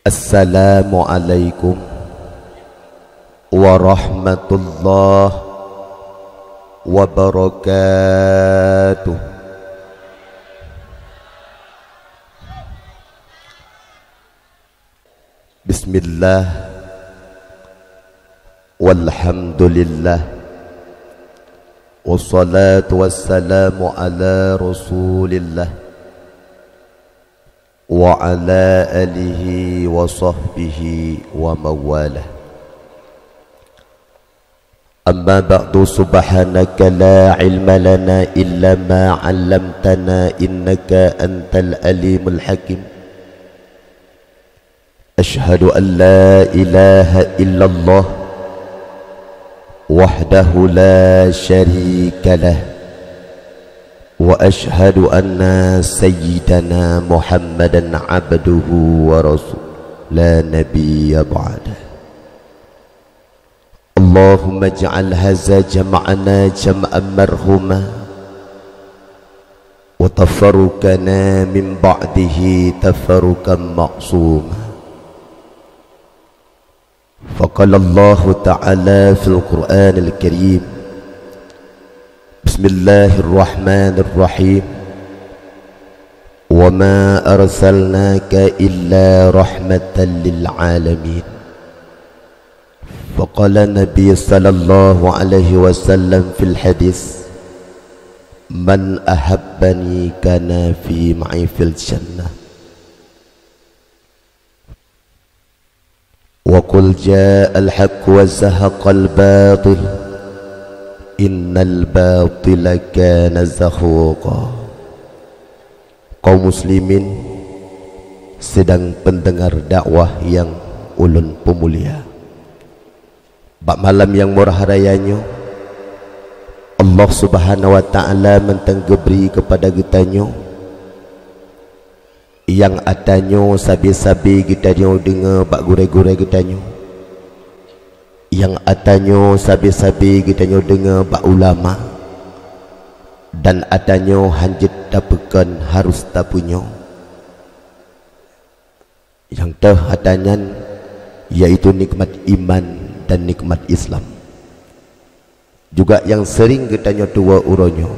Assalamualaikum warahmatullahi wabarakatuh. Bismillah walhamdulillah wassalatu wassalamu ala rasulillah wa ala alihi wa sahbihi wa mawalah. Amma ba'du, subhanaka la ilma lana illa ma 'allamtana innaka antal alimul hakim. Ashhadu an la ilaha illallah wahdahu la syarika lah wa ashhadu anna sayyidana Muhammadan abduhu wa rasul la nabiyya ba'dah. Allahumma ij'al hadza jam'ana jam'an marhuma wa tafarruqana min ba'dihi tafarruqan ma'suma. Faqala Allah ta'ala fil Qur'anil Karim, Bismillahirrahmanirrahim, wa ma arsalnaka illa rahmatan lil alamin. Faqala Nabi sallallahu alaihi wasallam fil hadis, man ahabbani kana fi ma'i fil jannah. Wa qul ja'al haqq wa zahaqal batil innal batila kana zahuqa. Kaum muslimin sedang pendengar dakwah yang ulun pemulia, bak malam yang murah rayanya Allah subhanahu wa ta'ala mentenggebri kepada gitanyo yang atanyo sabi-sabi gitanyo dengar bak gure-gure gitanyo, yang atanyo sabi-sabi gitanyo dengar bak ulama, dan atanyo hanjit tapekan harus tapunyo yang teh atanyan yaitu nikmat iman dan nikmat Islam. Juga yang sering gitanyo tua uronyo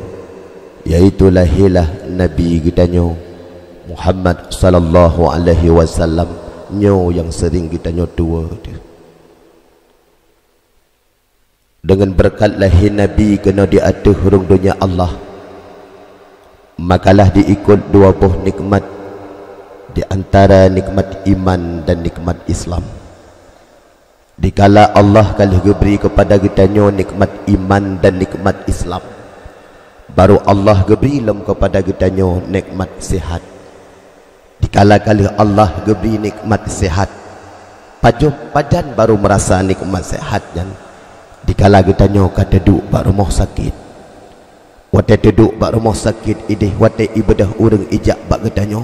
yaitu lahilah Nabi gitanyo Muhammad sallallahu alaihi wasallam nyo yang sering gitanyo tua dia. Dengan berkat lahir Nabi kena diatur hurung dunia Allah, makalah diikut dua buah nikmat di antara nikmat iman dan nikmat Islam. Dikala Allah kali beri kepada gitanyo nikmat iman dan nikmat Islam, baru Allah beri lem kepada gitanyo nikmat sihat. Dikala kali Allah beri nikmat sihat, padan baru merasa nikmat sihatnya. Dikala gitanyo kata duduk baru mau sakit, wate duduk baru mau sakit idih wate ibadah urang ijak bak gitanyo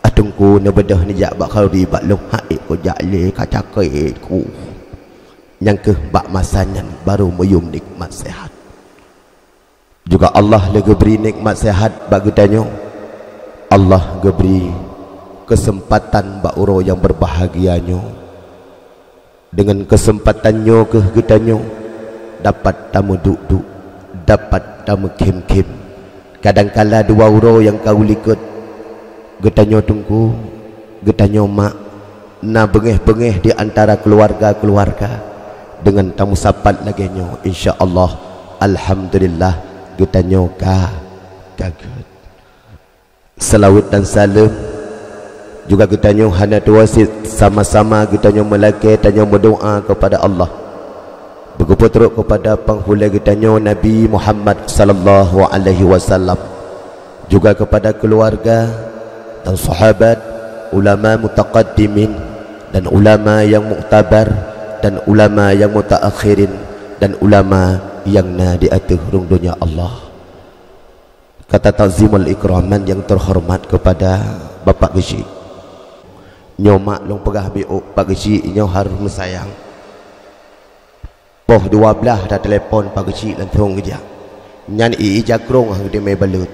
atungku ne bedah ni jak bak khauri bak lung haik ko jale kacakai ku yang ke bak masanya baru meyum nikmat sehat. Juga Allah lagi beri nikmat sehat bak gitanyo, Allah beri kesempatan bak uro yang berbahagianyo. Dengan kesempatannya ke gitanyo dapat tamu duk-duk, dapat tamu kim-kim. Kadangkala dua uro yang kau likut gitanyo tunggu, gitanyo mak na bengeh-bengeh di antara keluarga-keluarga dengan tamu sapat lagi nyo, insya-Allah alhamdulillah gitanyo kaget. Salawat dan salam juga gitanyo hana tuasit sama-sama gitanyo melaki tanyo berdoa kepada Allah, bergeputruk kepada penghula gitanyo Nabi Muhammad sallallahu alaihi wasallam, juga kepada keluarga dan sahabat, ulama mutaqaddimin dan ulama yang muktabar dan ulama yang mutaakhirin dan ulama yang na di atas hurung dunia Allah. Kata ta'zimul ikraman yang terhormat kepada Bapak Gesi, nyo mak long pegah biuk Pak Gesi nyo harus mesayang. Poh 12 dah telefon Pak Gesi lantung kerja nyan i jakrong hang di mai balut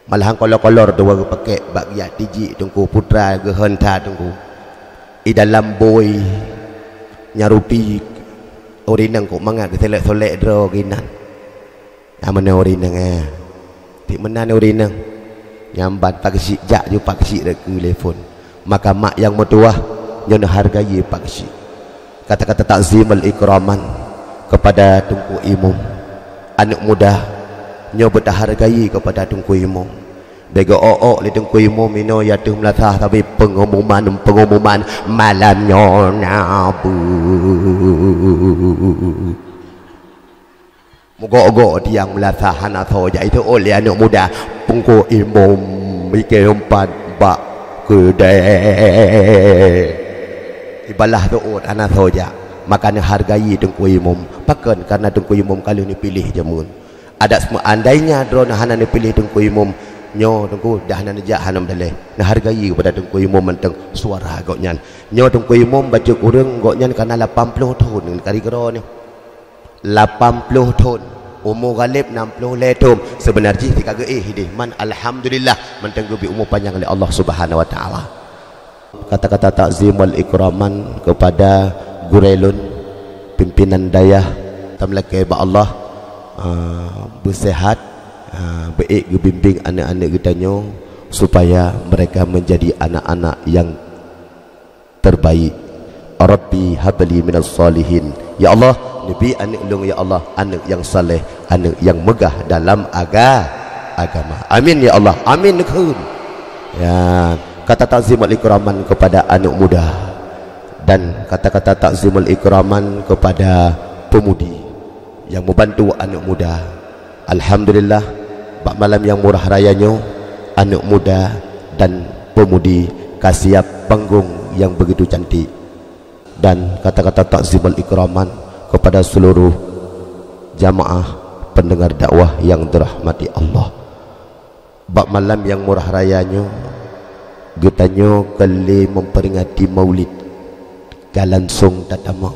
Malahan kolor-kolor tu baru pakai bagiat tijik tungku putra ke henta tungku. I dalam boy nyarupi orinang kok mangat ke selek-selek dro kinan. Amane orinang Tik menan orinang. Nyambat pak sik jak ju pak sik ke telefon. Maka mak yang mertuah nyono hargai pak sik. Kata-kata takzimul ikraman kepada tungku imam. Anak muda nyo berhargai kepada tungku imam. Bego li tungku imam ino ya tu melatah tapi pengumuman malamnya nabu. Moga-ogo tiang melatah anak thoja itu oleh anak muda tungku imam mikir empat bak kedai. Ibalah tu anak thoja. Makanya hargai tungku imam. Pakan karena tungku imam kali ni pilih jamun. Ada semua andainya drone hana ni pilih tungku imam nyo tungku dah hana nejak hanam daleh. Nah hargai kepada tungku imam menteng suara goknyan. Nyo tungku imam baca kurang goknyan karena 80 tahun kali kero ni. 80 tahun. Umur galib 60 letum. Sebenarnya dikaga hidih man alhamdulillah menteng gebi umur panjang oleh Allah Subhanahu wa taala. Kata-kata takzimul ikraman kepada Gurelun pimpinan dayah tamlake ba Allah bersehat baik bimbing anak-anak kita supaya mereka menjadi anak-anak yang terbaik. Rabbi habli minas salihin. Ya Allah, nabi anak ulung ya Allah, anak yang saleh, anak yang megah dalam agama. Amin ya Allah. Amin kun. Ya, kata takzimul ikraman kepada anak muda dan kata-kata takzimul ikraman kepada pemudi yang membantu anak muda. Alhamdulillah, bak malam yang murah rayanya anak muda dan pemudi kasih panggung yang begitu cantik. Dan kata-kata takzimul ikraman kepada seluruh jamaah pendengar dakwah yang dirahmati Allah. Bak malam yang murah rayanya getanya kali memperingati maulid Galansung Tatamang.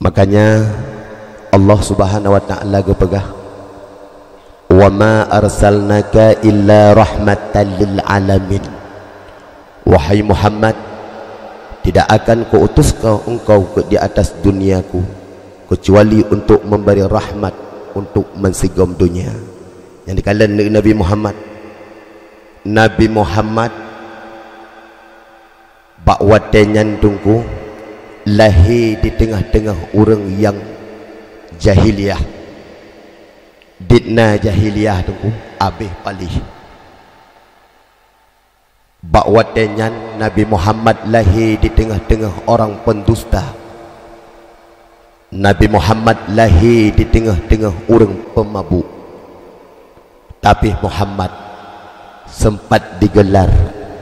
Makanya Allah Subhanahu wa taala gepegah wa ma arsalnaka illa rahmatan lil alamin. Wahai Muhammad, tidak akan kuutus engkau di atas duniaku kecuali untuk memberi rahmat untuk mensigam dunia. Yang dikatakan Nabi Muhammad bakwatenyan tungku lahir di tengah-tengah orang yang jahiliyah. Ditna jahiliyah tungku abih palih. Bakwatenyan Nabi Muhammad lahir di tengah-tengah orang pendusta. Nabi Muhammad lahir di tengah-tengah orang pemabuk. Tapi Muhammad sempat digelar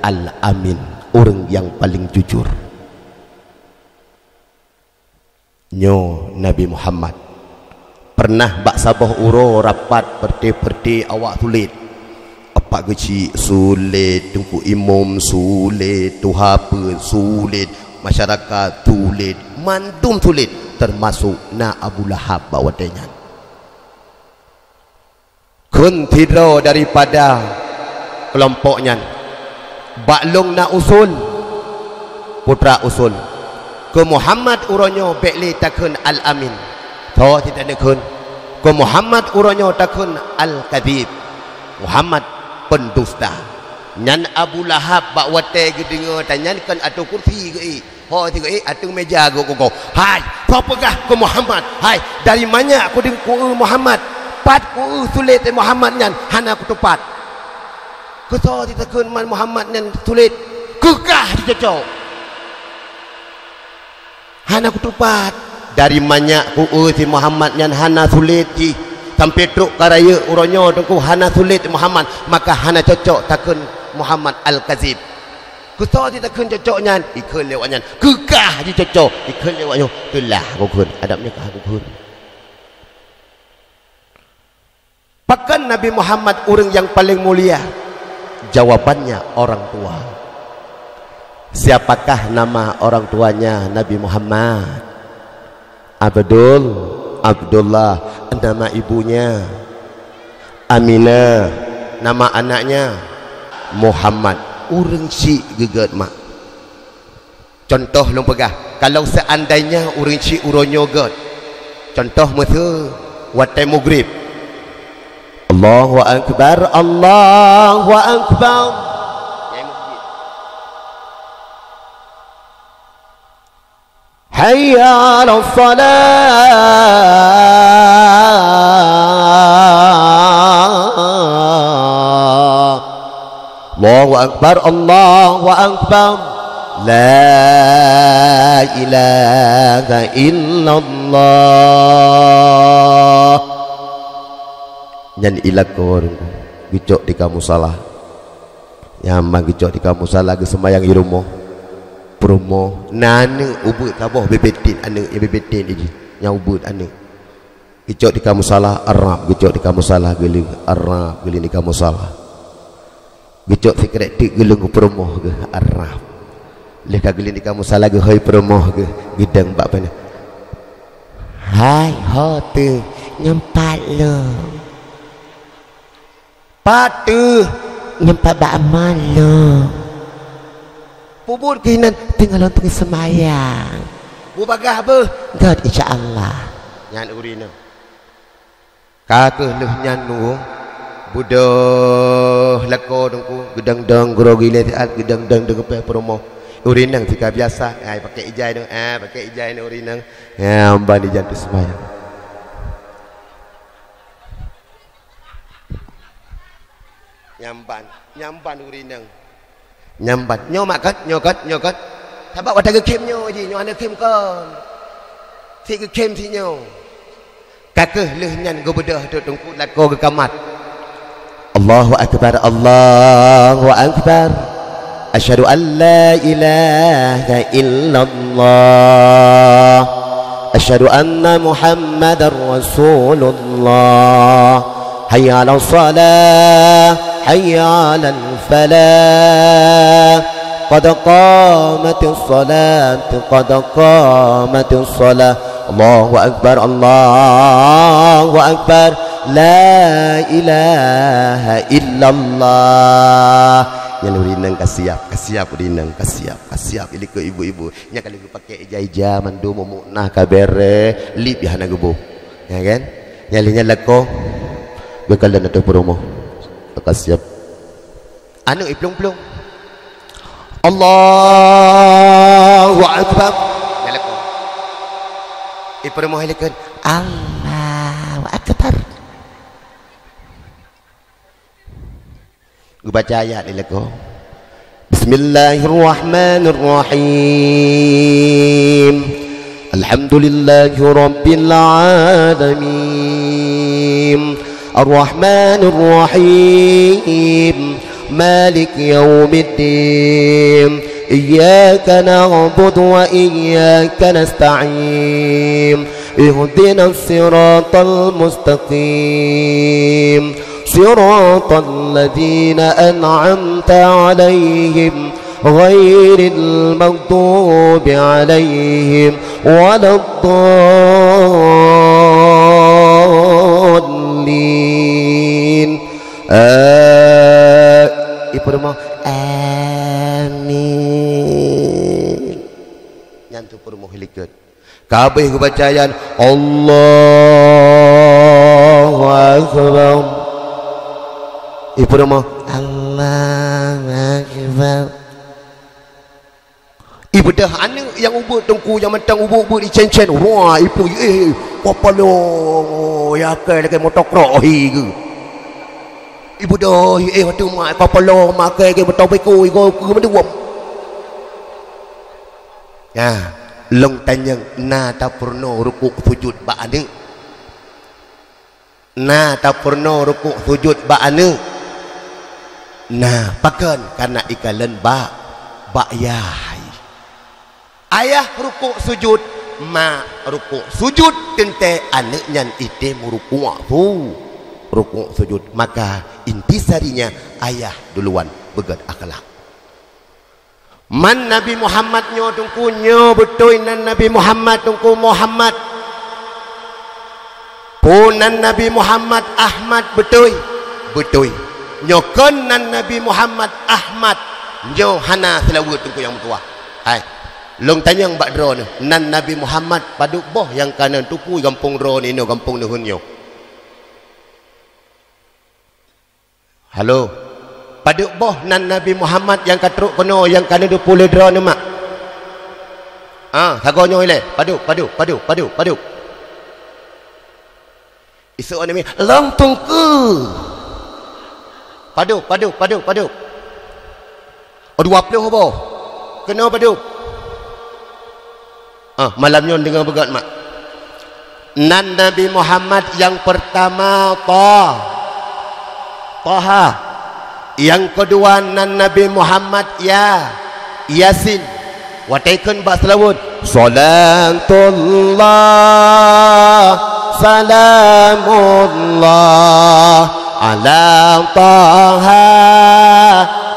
Al-Amin, orang yang paling jujur. Nyo Nabi Muhammad pernah bak sabah uro rapat perti-perti awak sulit. Apa kecil sulit, tungku imam sulit, tuhapa sulit, masyarakat sulit, mantum sulit, termasuk na Abu Lahab bawatannya. Kun tidro daripada kelompoknya. Baklong na usul, putra usul. Ke Muhammad uronyo bekli takun Al-Amin. Tho tidak nakun. Ke Muhammad uronyo takun Al-Kadhib. Muhammad pendusta. Nyan Abu Lahab bak wate gedinga tanyan kan atu kursi ke ho tiga atu meja go. Hai, kau pegah ke Muhammad. Hai, dari mana aku deng ku Muhammad? Pat ku sulit Muhammad nyan hana aku tepat. Keso ditakun man Muhammad nyan sulit. Kekah dicocok. Hana aku tepat. Dari mana ku si Muhammad nyan hana sulit ji. Sampai truk karaya uronyo tengku hana sulit Muhammad, maka hana cocok takun Muhammad Al-Kazib. Kuso di takun cocoknya ikun lewatnya, kekah di cocok ikun lewatnya, itulah kukun adabnya kah kukun. Pakan Nabi Muhammad orang yang paling mulia? Jawabannya orang tua. Siapakah nama orang tuanya Nabi Muhammad? Abdullah. Nama ibunya Aminah, nama anaknya Muhammad. Urang cik geget mak. Contoh long pegah, kalau seandainya urang cik uronyo get. Contoh masa waktu maghrib. Allahu akbar, Allahu akbar. Hayya 'alas salat. Allahu akbar, Allahu akbar. La ilaha illallah. Nyan ilakor gicok di kamu salah. Nyamang gicok di kamu salah ke sembayang di rumah. Promo nane ubut tabah bebetin anak yang bebetin ini yang ubut anak gicok di kamu salah Arab, gicok di kamu salah geling Arab, geling di kamu salah gicok fikret tik geling ke promo ke Arab leh ka geling di kamu salah ke hai promo ke gedang bak pana hai hote nyempat lo patu nyempat bak amal lo pubur kinan tinggal untuk semayang. Bu bagah apa? God insya-Allah. Nyan urina. Kakeh leh nyan nu. Budah lako dengku gedang dang grogi le taat gedang dang deng pe promo. Urinang jika biasa. Ai pakai ijai dong. Pakai ijai ni urinang. Amban di jantu semayang. Nyamban urinang. Nyambat nyo makat nyokot thabak wata ke kem nyo ji nyo ana kem kon si ke kem si nyo kakeh leh nyan go bedah tu tungku lako ke kamat Allahu akbar Allahu akbar asyhadu an la ilaha illallah asyhadu anna muhammadar rasulullah hayya 'alas salah حي على الفلاح قد قامت الصلاة قد قامت الصلاة الله أكبر الله أكبر لا إله إلا الله. Yang urinang kasiap urinang kasiap ili ke ibu-ibu nya kalau pakai ija-ija mandu momuknah kabere lip hana gebu ya kan nyalinya lako bekalan atau promo kasiap anu iplung-plung Allahu akbar nalako ipromo helekan Allahu akbar baca ayat nalako Bismillahirrahmanirrahim Alhamdulillahi rabbil alamin الرحمن الرحيم مالك يوم الدين إياك نعبد وإياك نستعين اهدنا الصراط المستقيم صراط الذين أنعمت عليهم غير المغضوب عليهم ولا الضالين ibu rumah amin nyantu permoh liket kabeh kebacayan Allahu akbar ibu rumah Allahu akbar ibu dah anu yang ubut tengku yang mentang ubut-ubut di cen-cen wah ibu apa lo ya ke dekat motokro ke ibu dah waktu mak apa lo makai ke betul beku ke menduam ya long tanyang na ta purno rukuk sujud ba anu na ta purno rukuk sujud ba anu nah pakan karena ikalan ba yah ayah rukuk sujud ma rukuk sujud tente anak nyan ite murukuk tu rukuk sujud maka intisarinya ayah duluan begat akhlak man Nabi Muhammad nyo tungku nyo betul nan Nabi Muhammad tungku Muhammad punan Nabi Muhammad Ahmad betul betul nyokon nan Nabi Muhammad Ahmad nyo hana selawat tungku yang tua hai long tanya mbak dro ni nan Nabi Muhammad paduk boh yang kanan tupu kampung ro ni no kampung nuhun nyo halo paduk boh nan Nabi Muhammad yang katruk kono yang kanan tupu le dro ni mak sagonyo ile paduk isu ni long tungku Paduk. Oh 20 apa? Kena paduk. Malamnya dengar begat mak. Nan Nabi Muhammad yang pertama Taha. Yang kedua nan Nabi Muhammad Yasin. Wataikan bak selawat. Salatullah salamullah ala taha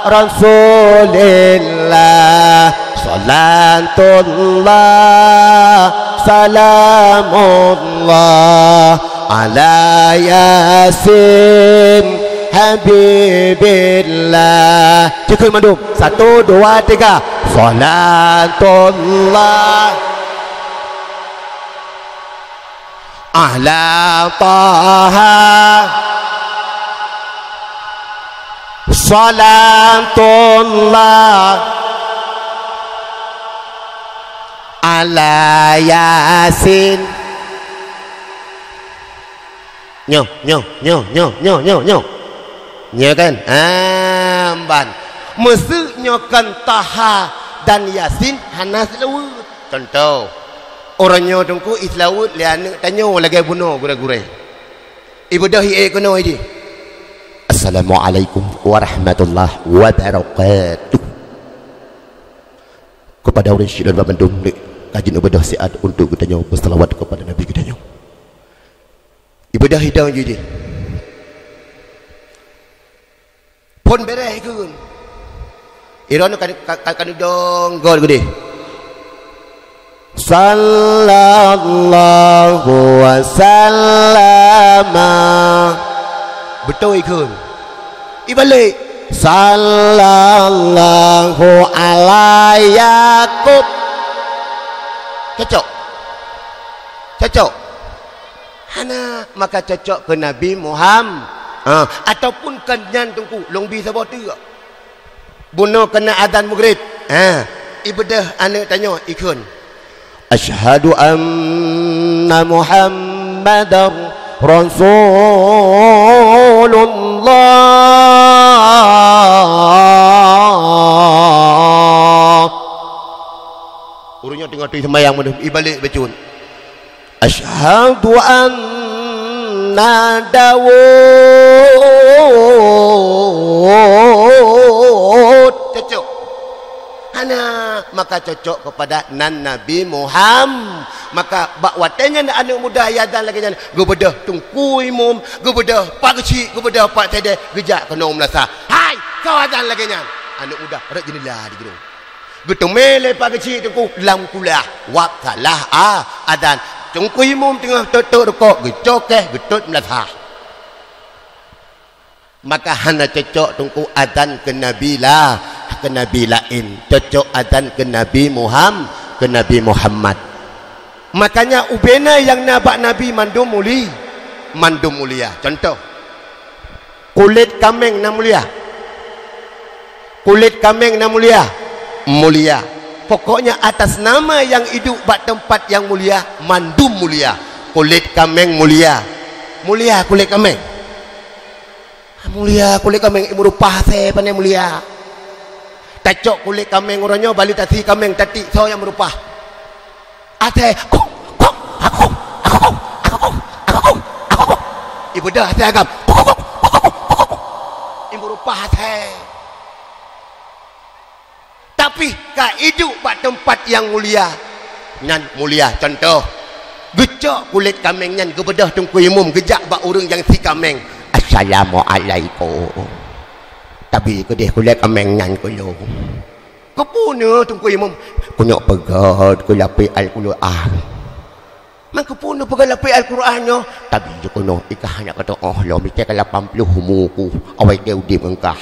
rasulillah salatullah salamullah ala yasin habibillah cikul mandum 1 2 3 salatullah ala taha salatullah ala yasin nyo kan ban mesuknya kan taha dan yasin hana selawat contoh orangnya tungku islawat lian tanyo lagi bunuh gure-gure ibadah hi'e kono idi. Assalamualaikum warahmatullahi wabarakatuh. Kepada orang Syiah dan Bandung kajian ibadah siat untuk kita berselawat kepada Nabi kita ibadah hidang jadi pun bereh kun iron kan dong gol gede sallallahu wasallama betul ikun ibalik sallallahu ala Yakub cocok hana maka cocok ke Nabi Muhammad ataupun kenyan tungku long bi saboti bunuh kena adzan maghrib ibadah anak tanya ikun asyhadu anna Muhammadar Rasulullah urunya tengah tu sembahyang mudah ibalik bacun asyhadu anna Dawud cocok hana maka cocok kepada nan Nabi Muhammad maka bak watanya nak anak muda yadan lagi jangan gebedah tungku imum gebedah pak kecil gebedah pak tede gejak kena melasa hai kau adan lagi jangan anak muda rek jenilah di gedung getong mele pak kecil tungku lam kulah wak salah adan tungku imum tengah tutuk rokok gecokeh getut melasa maka hana cocok tungku adan ke Nabi lah ke Nabi lain cocok adan ke Nabi Muhammad makanya ubena yang nabak Nabi mandum mulia contoh kulit kambing na mulia pokoknya atas nama yang hidup bak tempat yang mulia mandum mulia kulit kambing mulia kulit kambing ibu rupah saya pandai mulia tacok kulit kambing orangnya balik tati kambing tati so yang merupah ate aku ibu dah ate agam ibu rupah ate tapi ka hidup pada tempat yang mulia nan mulia contoh gecok kulit kambing nyan gebedah tungku imum gejak bak urang yang si kambing assalamualaikum tapi ke dia kulit kambing nyan kulo kepunya tungku imum kunyok pegat kulapi al kulo Mangku puno pagalapi Al-Quran nyo. Tabi jo kono ikah hanya kata oh lo mikir ke 80 humuku. Awai dia udim engkah.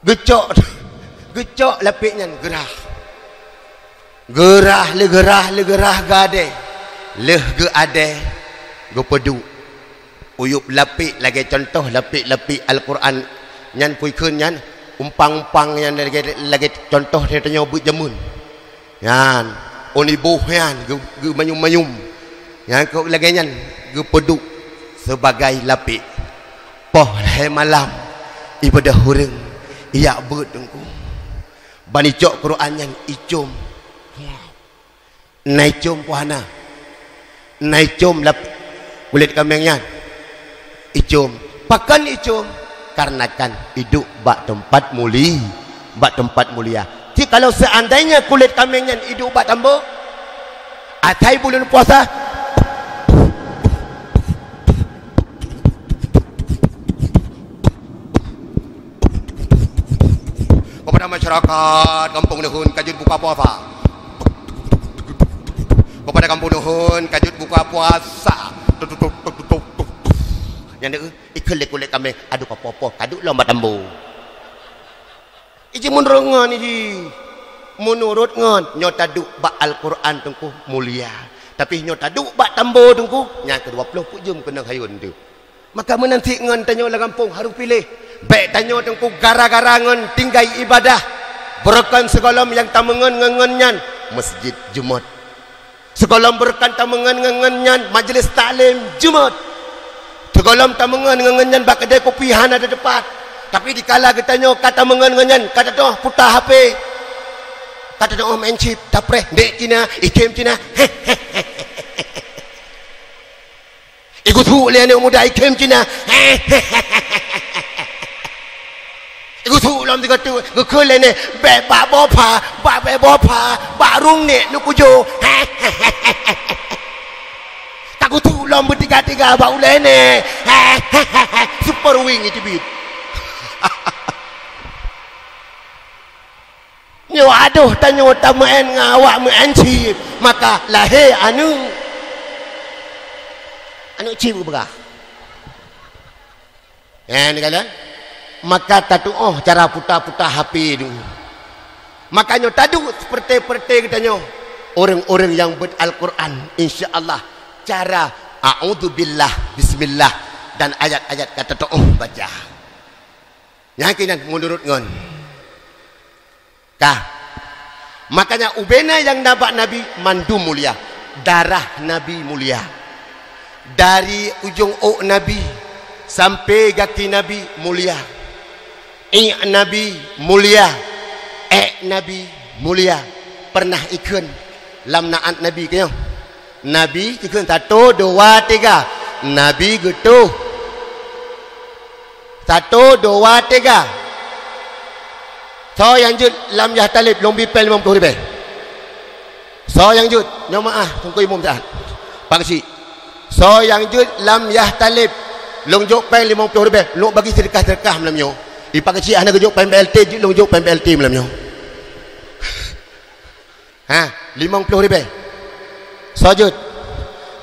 Gecok lapiknya gerah. Gerah gade. Leh ge ade. Go pedu. Uyup lapik lagi contoh lapik Al-Quran nyan kui keun nyan umpang yang lagi contoh dia tanya but jamun. Yan onibuh yan ge mayum yang kau lagi nyan ge peduk sebagai lapik poh hai malam ibadah hureng iya beut engku bani cok Quran yang icum naicum puhana naicum lap kulit kambing yan icum pakan icum karena kan hidup bak tempat mulia. Jadi kalau seandainya kulit kambingnya hidup bak tambah atai bulan puasa kepada masyarakat kampung Nuhun kajut buka puasa kepada kampung Nuhun kajut buka puasa yang dia ikut kulit kambing aduh apa-apa kaduk lomba tambu iji menurut iji menurut nyota duk bak Al-Quran tungku mulia tapi nyota duk bak tambu tungku yang ke-20 pujum kena hayun tu maka menanti ngan tanya lah kampung harus pilih baik tanya tungku gara-gara ngan tinggai ibadah berkan sekolah yang tamangan ngan masjid Jumat sekolah berkan tamangan ngan majlis taklim Jumat sekolah tamangan ngan bak kedai kopi hana ada depan tapi dikala kita tanya kata mengan-ngan kata doh putar HP kata doh main chip tapreh dek Cina ikem Cina ikut hu le anak muda ikem Cina ikut hu lam tiga tu gekul le ne be ba bopa ba rung ne nu kujo takut hu lam bertiga-tiga ba ule ne super wing itu bit nyo aduh tanyo tamaen ngawak mengancip maka lahir anu cip berah ni kalian maka tatu cara putar-putar HP tu makanya tadu seperti katanya orang-orang yang ber-Al-Quran insya-Allah cara a'udzubillah bismillah dan ayat-ayat kata tu baca yakinan menurut ngon kah makanya ubena yang nabak Nabi mandu mulia darah Nabi mulia dari ujung ok Nabi sampai kaki Nabi mulia Nabi mulia Nabi mulia pernah ikut lam naat Nabi kaya Nabi ikut 1 2 3 Nabi gitu 1 2 3 so yang jut lam yah talib long bipel 50 ribu so yang jut nyo maah tunggu imam saat paksi so yang jut lam yah talib long jok pen 50 ribu long bagi sedekah malam nyo ipaksi anak jok pen BLT jut long jok pen BLT malam nyo 50 ribu so jut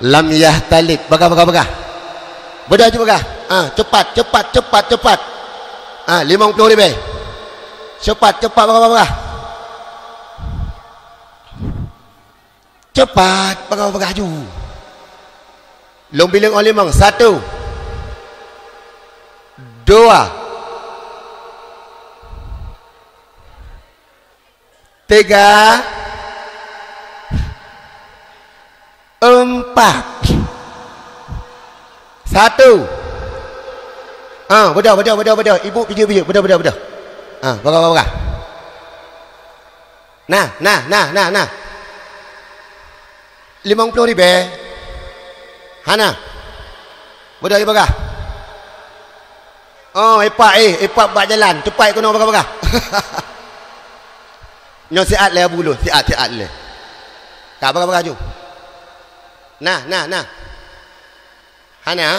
lam yah talib baga bedah je baga cepat 50 ribu cepat baga cepat baga ju long bilang oleh mang 1 2 3 4 1 bedah ibu video bedah baga nah 50 ribu hana bedah baga epak bak jalan cepat kono baga nyo siat le bulu siat le ka baga ju nah hana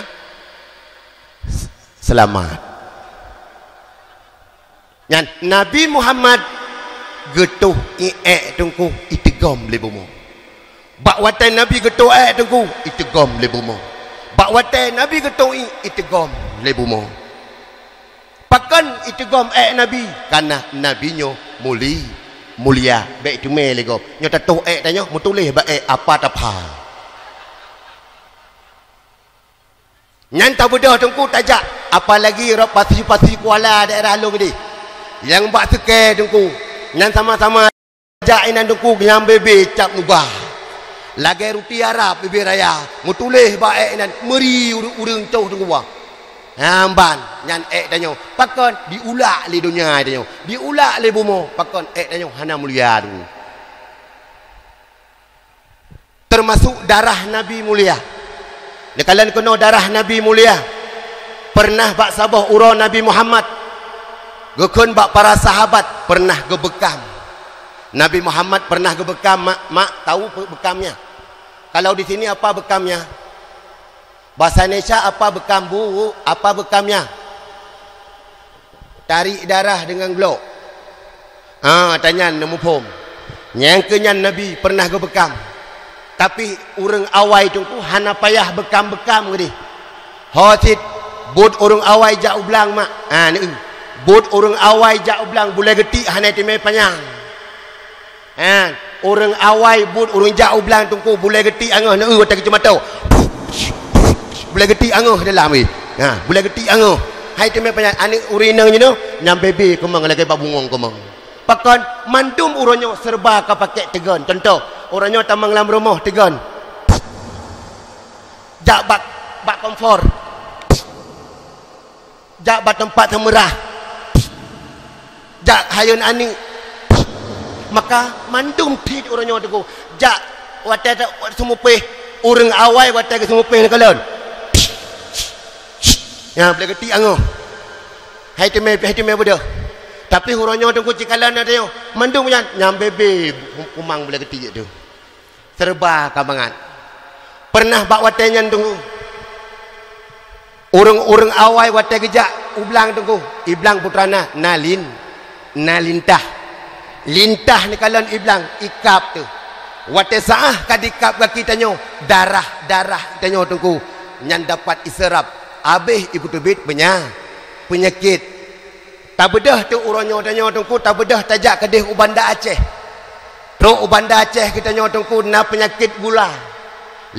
selamat yang Nabi Muhammad getuh tungku itigam le bomo bak watai Nabi getok tengku itigom le bumo. Bak watai Nabi getok itigom le bumo. Pakan itigom Nabi karena nabinya mulia baik tu me lego nyo tatuh tanya mu tulis ba apa tapa nyan tak bedah tengku tajak apalagi rap pasi kuala daerah long ni yang bak seke tengku nyan sama-sama tajak inan tengku yang bebe cap mubah lagi ruti Arab bebe raya mu tulis ba inan meri urang tau tengku wah hamban nyan danyo pakon diulak le dunia danyo diulak le bumo pakon danyo hana mulia tu termasuk darah Nabi mulia ni kalian kena darah Nabi mulia pernah bak sabah ura Nabi Muhammad gekun bak para sahabat pernah gebekam Nabi Muhammad pernah gebekam mak tahu bekamnya kalau di sini apa bekamnya bahasa Indonesia apa bekam bu? Apa bekamnya? Tarik darah dengan glok. Tanya nemu pom. Yang kenyan Nabi pernah ke bekam. Tapi orang awai tu hana payah bekam-bekam gede. Hosit bud orang awai jak ublang mak. Ni bud orang awai jak ublang boleh getik hana timai panjang. Orang awai bud orang jak ublang tungku boleh getik angah. Ni tak cuma tahu. Boleh getik angoh dalam ni. Boleh getik angoh. Hai tu memang anik urinang je no. Nyam bebe kemang lagi bab bungong kemang. Pakon mandum uronyo serba ka pakai tegon. Contoh, uronyo tamang dalam rumah tegon. Jak bak komfor. Jak bak tempat semerah. Jak hayun anik. Maka mandum tit uronyo tu. Jak watai semupih urang awai watai ke semupih ni kalian. Ya boleh getik angoh. Hai tu me bodoh. Tapi huronyo tunggu cikalan ada yo. Mandung punya nyam bebe kumang boleh getik tu. Serba kabangan. Pernah bak watenyan tunggu. Urang awai watai gejak ublang tunggu. Iblang putrana nalintah. Lintah ni kalian iblang ikap tu. Watai saah kadikap kaki tanyo darah tanyo tunggu. Nyan dapat iserap. Habis ibu tubit penyakit tak bedah tu uronyo tanyo tungku tak bedah tajak kedih ubanda Aceh teruk ubanda Aceh kita nyo tungku na penyakit gula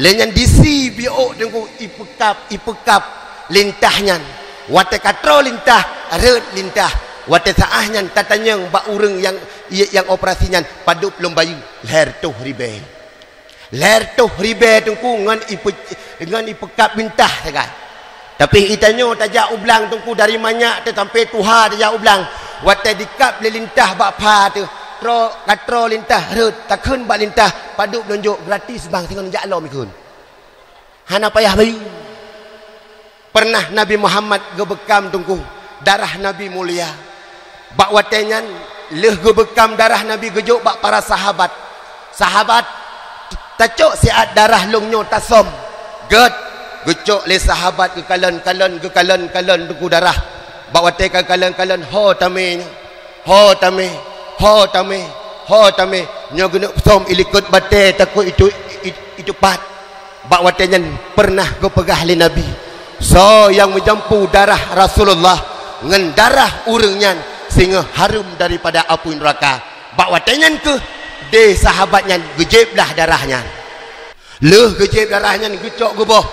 lenyan disi biok tungku ipekap lintahnya wate katro lintah red lintah wate saahnya tatanyang bak urang yang operasinya padu belum bayu leher tuh ribe tungku dengan ipekap lintah segai. Tapi itanyo tajak ublang tungku dari manyak tu sampai tuha tajak ublang. Watai dikap le lintah bak pa tu. Katro lintah rut takun bak lintah paduk nunjuk gratis bang tengok jak lo mikun. Hana payah bayi. Pernah Nabi Muhammad gebekam tungku darah Nabi mulia. Bak watenyan leh gebekam darah Nabi gejuk bak para sahabat. Sahabat tacuk siat darah longnyo tasom. Gecok le sahabat ke kalan tunggu darah bawa teka kalan ho tame nyo guna som ilikut bate takut itu pat bawa tenyan pernah go pegah le Nabi so yang menjampu darah Rasulullah ngan darah urangnya sehingga harum daripada api neraka bawa tenyan ke de sahabatnya gejeblah darahnya leh gejeb darahnya gecok geboh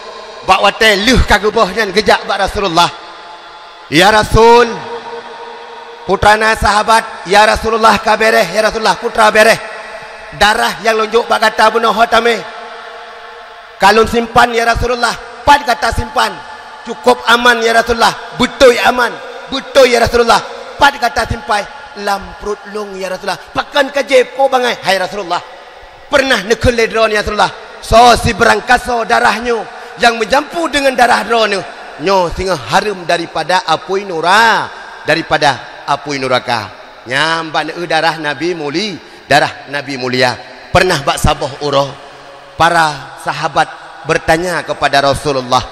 bak watai leh kagebohnya gejak bak Rasulullah. Ya Rasul putrana sahabat ya Rasulullah kabereh ya Rasulullah putra bereh darah yang lonjok bak kata bunuh hotame kalun simpan ya Rasulullah pad kata simpan cukup aman ya Rasulullah betul ya Rasulullah pad kata simpai lamprut long ya Rasulullah pakan kajib ko bangai hai Rasulullah pernah nekul ledron ya Rasulullah so si berangkaso darahnya yang menjampu dengan darah drone nyo sehingga harum daripada api neraka nyamban darah Nabi mulia pernah bak sabah urah para sahabat bertanya kepada Rasulullah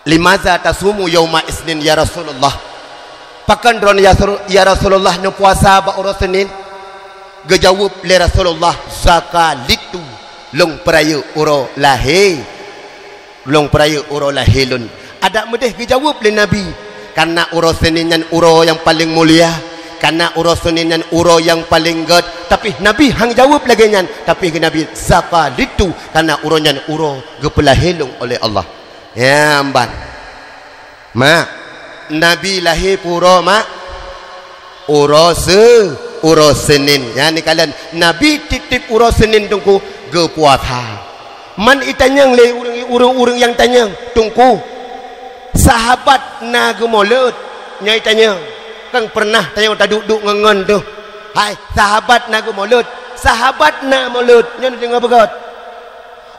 limaza tasumu yauma isnin ya Rasulullah pakan drone ya Rasulullah no puasa bak urah Senin gejawab le Rasulullah zakalitu long peraya uro lahir long peraya uro lahilun ada mudih dijawab oleh Nabi karena uro seninyan uro yang paling mulia karena uro seninyan uro yang paling ged tapi Nabi hang jawab lagi nyan tapi Nabi zakalitu karena uronyan uro gepelahilung oleh Allah ya amban mak Nabi lahir puro mak uro senin ya ni kalian Nabi titip uro senin tungku ge puasa man itanyang le urang yang tanyang tungku sahabat na gemoleut nyai tanyang kang pernah tanyang tak duduk ngengen tu hai sahabat na gemoleut sahabat na moleut nya dengar begot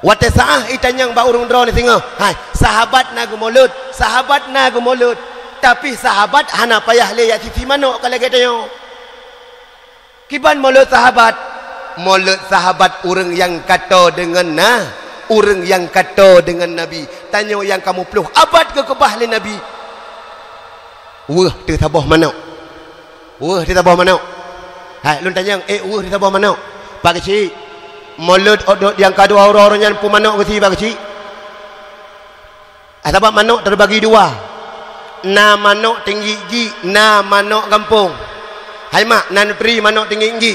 wate saah itanyang ba urang dro ni singa hai sahabat na gemoleut tapi sahabat hana payah le ya sisi manok kalau katanya kiban moleut sahabat urang yang kata dengan orang yang kata dengan Nabi tanya yang kamu peluh abad ke kebah le Nabi wah dia tabah manok hai lun tanya wah dia tabah manok pak kecil mulut odot yang kedua orang-orang yang pu manok ke si pak kecil sebab manok terbagi dua na manok tinggi gi na manok kampung hai mak nan tri manok tinggi gi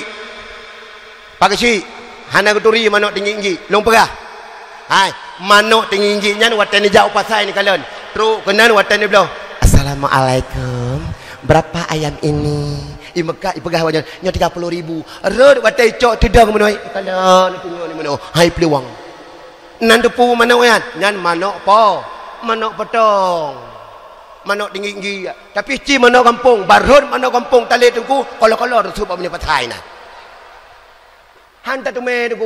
pak kecil hana keturi manok tinggi gi long perah hai manok tinggi nya watan ni jauh pasai ni kalian terus kenan watan ni belah assalamualaikum berapa ayam ini i Mekah i pegah wajan nya 30,000 rod watan cok tedang menoi kalian tengok ni mano hai peluang nan depu manok yan nyan manok potong manok tinggi tapi ci manok kampung barod manok kampung tali tengku kalau tu sebab punya pasai nah hanta tu me tu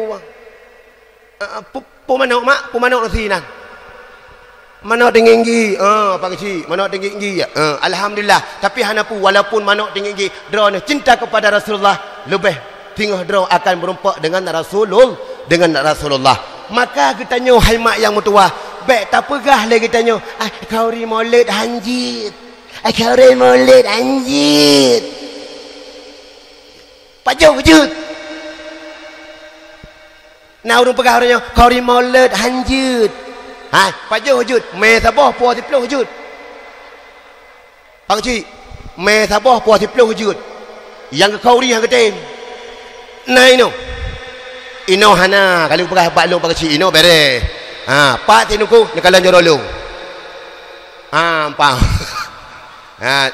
pu manok nasi nang manok tinggi pak kecil manok tinggi alhamdulillah tapi hana pu walaupun manok tinggi drone cinta kepada Rasulullah lebih tinggal drone akan berumpak dengan Rasulullah maka kita nyo hai mak yang mutua baik tak pegah lagi kita nyo kau ri maulid hanjit pajau wujud na urang pegah orangnya kau ri maulid hanjut ha pajau wujud me sabah puas 10 wujud pak cik me sabah puas 10 wujud yang kau ri hang keting nah ino hana kalau pegah pak long pak cik ino bere pak tinuku ni kalan jorolong pak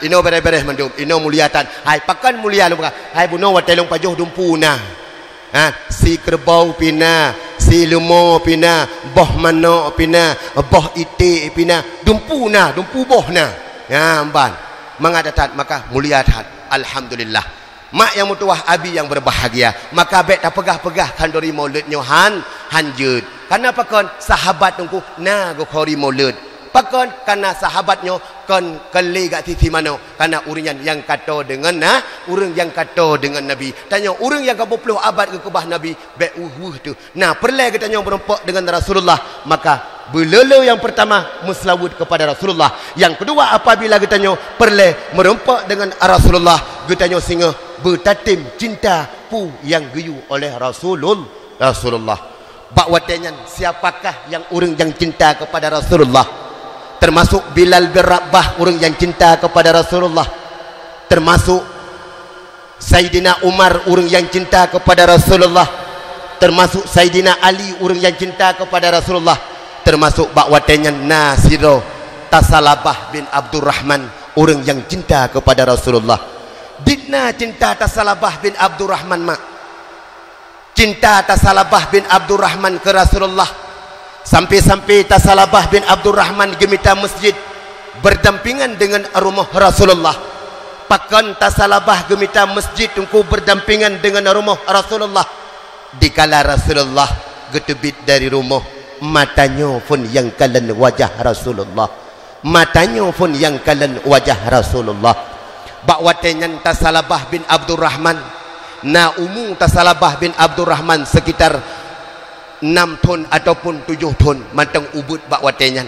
ino bere mandum ino muliatan hai pakan mulia lu pegah hai buno watelong pajuh dumpuna si kerbau pina si lumo pina boh manok pina boh itik pina dumpu boh na ya amban mangadatat maka muliatan alhamdulillah mak yang mutuah abi yang berbahagia maka bet tak pegah-pegah kandori maulid nyo hanjut karena pakon sahabat tungku na go khori maulid pakon karena sahabatnya kon keli gak sisi mana karena uringan yang kata dengan urang yang kata dengan Nabi tanya urang yang 20 abad ke kebah Nabi baik tu nah perle kita tanya berempak dengan Rasulullah maka belelo yang pertama muslawud kepada Rasulullah yang kedua apabila kita tanya perle merempak dengan Rasulullah kita tanya singa bertatim cinta pu yang geyu oleh Rasulullah bakwatenya siapakah yang urang yang cinta kepada Rasulullah termasuk Bilal bin Rabah orang yang cinta kepada Rasulullah termasuk Sayyidina Umar orang yang cinta kepada Rasulullah termasuk Sayyidina Ali orang yang cinta kepada Rasulullah termasuk bakwatenya Nasiro Tasalabah bin Abdurrahman orang yang cinta kepada Rasulullah didna cinta Tasalabah bin Abdurrahman mak cinta Tasalabah bin Abdurrahman ke Rasulullah sampai-sampai Tasalabah bin Abdurrahman gemita masjid berdampingan dengan rumah Rasulullah pakan Tasalabah gemita masjid tungku berdampingan dengan rumah Rasulullah dikala Rasulullah getebit dari rumah matanya pun yang kalan wajah Rasulullah bakwatenya Tasalabah bin Abdurrahman na umum Tasalabah bin Abdurrahman sekitar 6 ton ataupun 7 ton matang ubud bakwatenya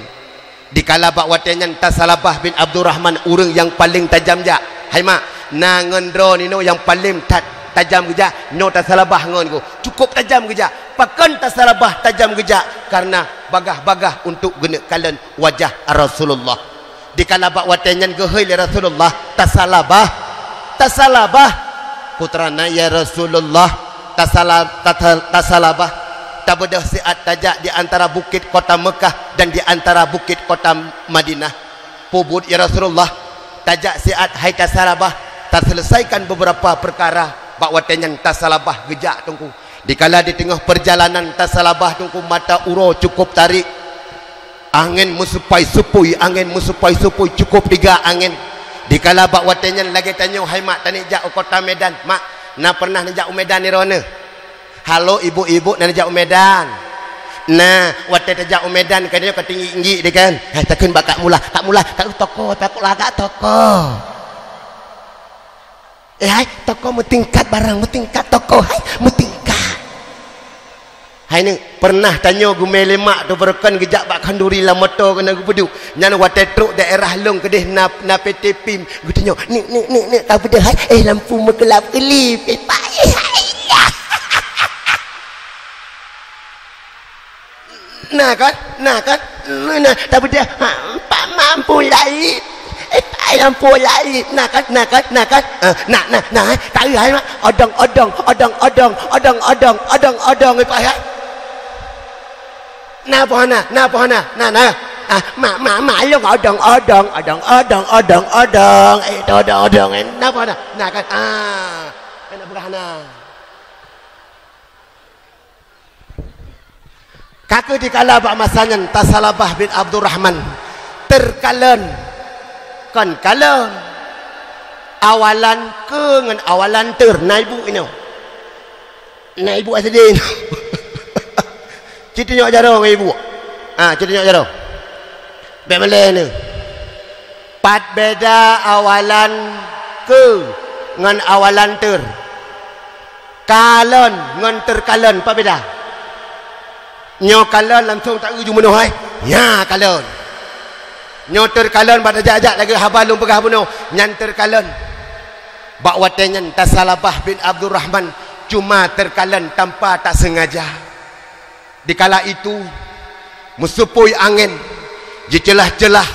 dikala bakwatenya Tasalabah bin Abdurrahman urang yang paling tajam ja hai mak na ngendro nino yang paling tat tajam geja, no tasalabah ngon go. Cukup tajam geja. Pakan tasalabah tajam geja karena bagah-bagah untuk guna kalen wajah Rasulullah. Di kala bak watenyan gehoi le Rasulullah tasalabah putrana ya Rasulullah tasalabah tabedah siat tajak di antara bukit kota Mekah dan di antara bukit kota Madinah. Pubut ya Rasulullah tajak siat hai tasalabah terselesaikan beberapa perkara bak watenyan tasalabah gejak tungku. Dikala di tengah perjalanan tasalabah tungku mata uro cukup tarik angin musupai-supui cukup 3 angin. Dikala bak watenyan lagi tanya hai mak tani jak kota Medan mak na pernah najak Medan ni rona. Halo ibu-ibu nak najak Medan. Nah, waktu najak Medan katanya kat tinggi dia kan. Hai takun bak kak mula kat toko takut lagak toko. Hai toko mutingkat barang mutingkat toko hai mutingkat. Hai ni pernah tanya gumele mak tu berkan gejak bak kanduri la motor kena gupedu. Nyan waktu truk daerah long kedeh na PT PIM. Gu tanya ni tak beda hai lampu mekelap-kelip pak. Nah kan tak beda pak mampu lain pak lampu lain nah kan tak ai mak odong pak ya nah pohana mak lu odong nah pohana nah kan kena berhana. Kaku dikala bak masanya Tasalabah bin Abdurrahman terkalen kan kalen awalan ke ngan awalan ter naibu ini naibu asadin cerita nyok jaro ibu cerita nyok jaro bek malay ni pat beda awalan ke ngan awalan ter kalen ngan terkalen pat beda. Nyo kalan langsung tak uju menuh hai. Ya kalan. Nyo terkalan pada jajak lagi habalung pegah bunuh. Nyan terkalan. Bak watenyan Tasalabah bin Abdurrahman cuma terkalan tanpa tak sengaja. Di kala itu musupui angin di celah-celah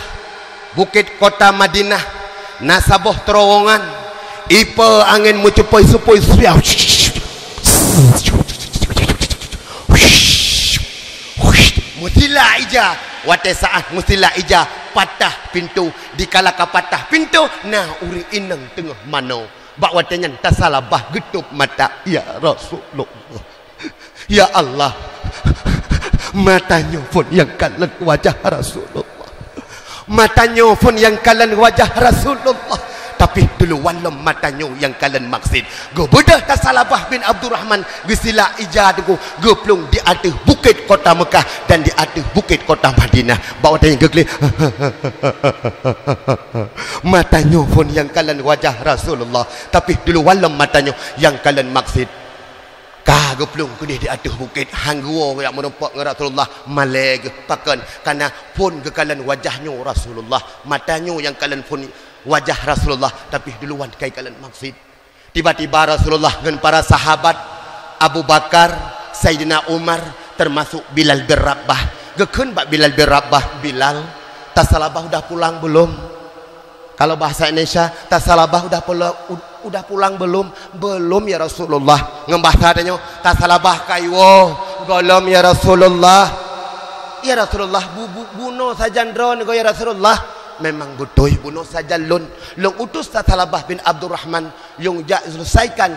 bukit kota Madinah nasabah terowongan ipa angin mucupai-supui siau. Mustila ija wate saat mustila ija patah pintu dikala ka patah pintu nah uri inang tengah mano bak watenyan Tasalabah getup mata ya Rasulullah ya Allah matanya pun yang kalan wajah Rasulullah matanya pun yang kalan wajah Rasulullah tapi dulu walam matanya yang kalian maksud gebedah Tasalabah bin Abdurrahman gesila ijaduku geplung di atas bukit kota Mekah dan di atas bukit kota Madinah bawa tanya gegli matanya pun yang kalian wajah Rasulullah tapi dulu walam matanya yang kalian maksud kah geplung kini di atas bukit hangguo yang menumpak dengan Rasulullah maleg pakan karena pun kekalian wajahnya Rasulullah matanya yang kalian pun wajah Rasulullah tapi duluan kai kalian maksud tiba-tiba Rasulullah dengan para sahabat Abu Bakar Sayyidina Umar termasuk Bilal bin Rabah gekeun bak Bilal bin Rabah Bilal Tasalabah udah pulang belum kalau bahasa Indonesia Tasalabah udah pulang belum ya Rasulullah ngembah tanya Tasalabah kaiwo golom ya Rasulullah bunuh saja ndron ya Rasulullah memang betul bunuh saja long utus Tasalabah bin Abdurrahman yang selesaikan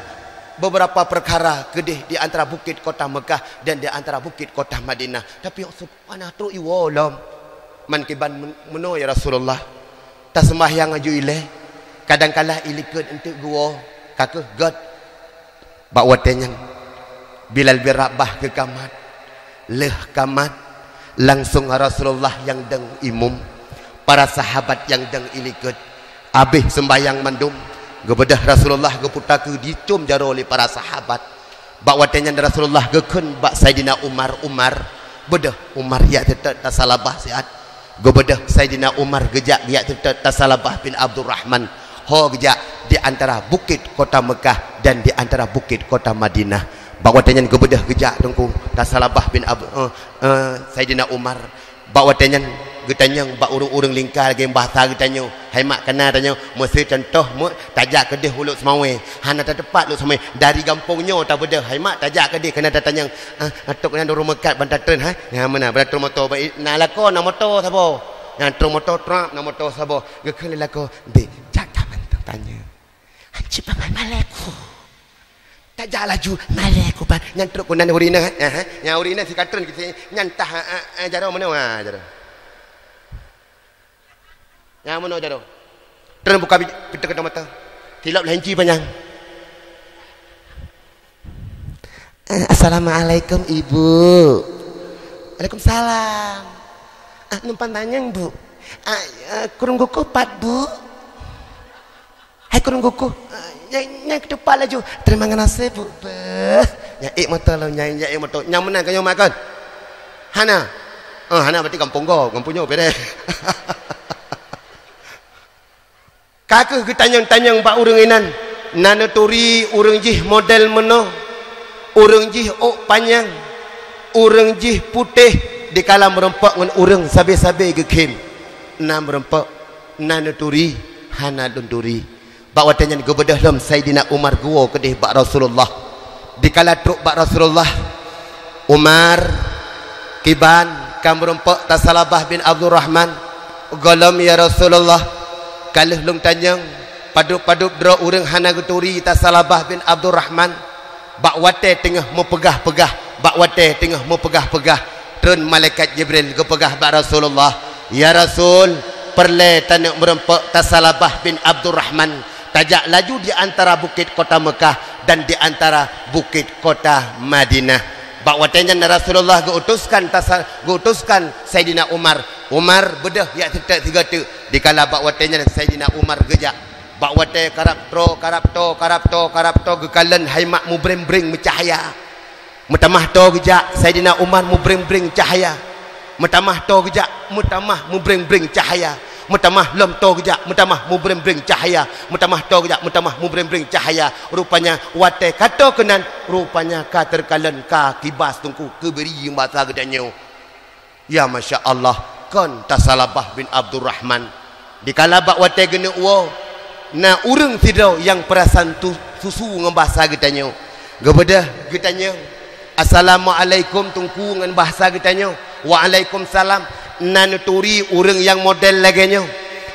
beberapa perkara kedih di antara bukit kota Mekah dan di antara bukit kota Madinah tapi subhanallah tu iwolom man kiban meno ya Rasulullah tak sembahyang aju ileh kadang-kala ilikun untuk gua kakek god bak watenyan Bilal bin Rabah ke kamar leh kamar langsung Rasulullah yang deng imum para sahabat yang deng ilikut habis sembahyang mandum gebedah Rasulullah geputaku dicum jaro oleh para sahabat bak watenyan Rasulullah gekun bak Sayyidina Umar bedah Umar ya tetap Tasalabah siat gebedah Sayyidina Umar gejak dia tetap Tasalabah bin Abdurrahman ho gejak di antara bukit kota Mekah dan di antara bukit kota Madinah. Bawa tenyan gebedah gejak tungku Tasalabah bin Saidina Umar. Bawa tenyan getanyang bak urung-urung lingkar lagi bahasa getanya. Hai mak kena tanya mesti contoh mu tajak kedih huluk semawe. Hana tak tepat huluk semawe dari kampungnya tak beda. Hai mak tajak kedih kena datang atuk kena dorong mekat bantatren ha. Ya mana bantatren motor baik nak lakon nak motor sabo. Yang tro motor trap nak motor sabo. Gekele lako be jaga mantang tanya. Haji paman maleku. Tajak laju maleku pan nyantruk kunan urina ha. Yang urina si katren kita nyantah jaro mana ha jaro. Yang mana jaro? Terus buka pintu kedua mata. Tilap lenci panjang. Assalamualaikum ibu. Waalaikumsalam. Numpan tanyang bu. Kurung kuku 4 bu. Hai kurung kuku. Yang kedepan laju. Terima kasih bu. Nyai motor lah nyai motor. Yang mana kau makan? Hana. Hana berarti kampung kau. Kampungnya beda. Kakak ketanyang-tanyang pak urang inan. Nana turi urang jih model meno. Urang jih ok panjang. Urang jih putih. Di kalam merempak dengan urang sabi-sabi gekim. Nam merempak. Nana turi. Hana dunduri. Bawa tanyan gebedah dalam Saidina Umar gua kedih bak Rasulullah. Di kala truk bak Rasulullah. Umar. Kiban. Kam merempak Tasalabah bin Abdul Rahman. Galam ya Rasulullah. Kalau long tanyang padup-padup dra urang hana geturi Tasalabah bin Abdul Rahman bak wate tengah mau pegah-pegah bak wate tengah mau pegah-pegah turun malaikat Jibril ke pegah bak Rasulullah. Ya Rasul perle tanak merempak Tasalabah bin Abdul Rahman tajak laju di antara bukit kota Mekah dan di antara bukit kota Madinah. Bak watenya Rasulullah geutuskan Saidina Umar. Umar bedah ya tetek 3 tu dikala bak watenya Saidina Umar gejak bak wate karapto gekalan haimak mu breng-breng mencahaya metamah to gejak Saidina Umar mu breng-breng cahaya metamah to gejak mutamah mu breng-breng cahaya metamah lom to gejak metamah mu breng-breng cahaya metamah to gejak metamah mu breng-breng cahaya rupanya wate kato kenan rupanya ka terkalan ka kibas tungku keberi bahasa gedanyo. Ya Masya Allah kon Tasalabah bin Abdul Rahman dikala bak wate gene wo na urang tidau yang perasan tu susu ngan bahasa getanyo gebedah getanyo assalamualaikum tungku ngan bahasa getanyo waalaikumsalam nanuturi urang yang model lagenyo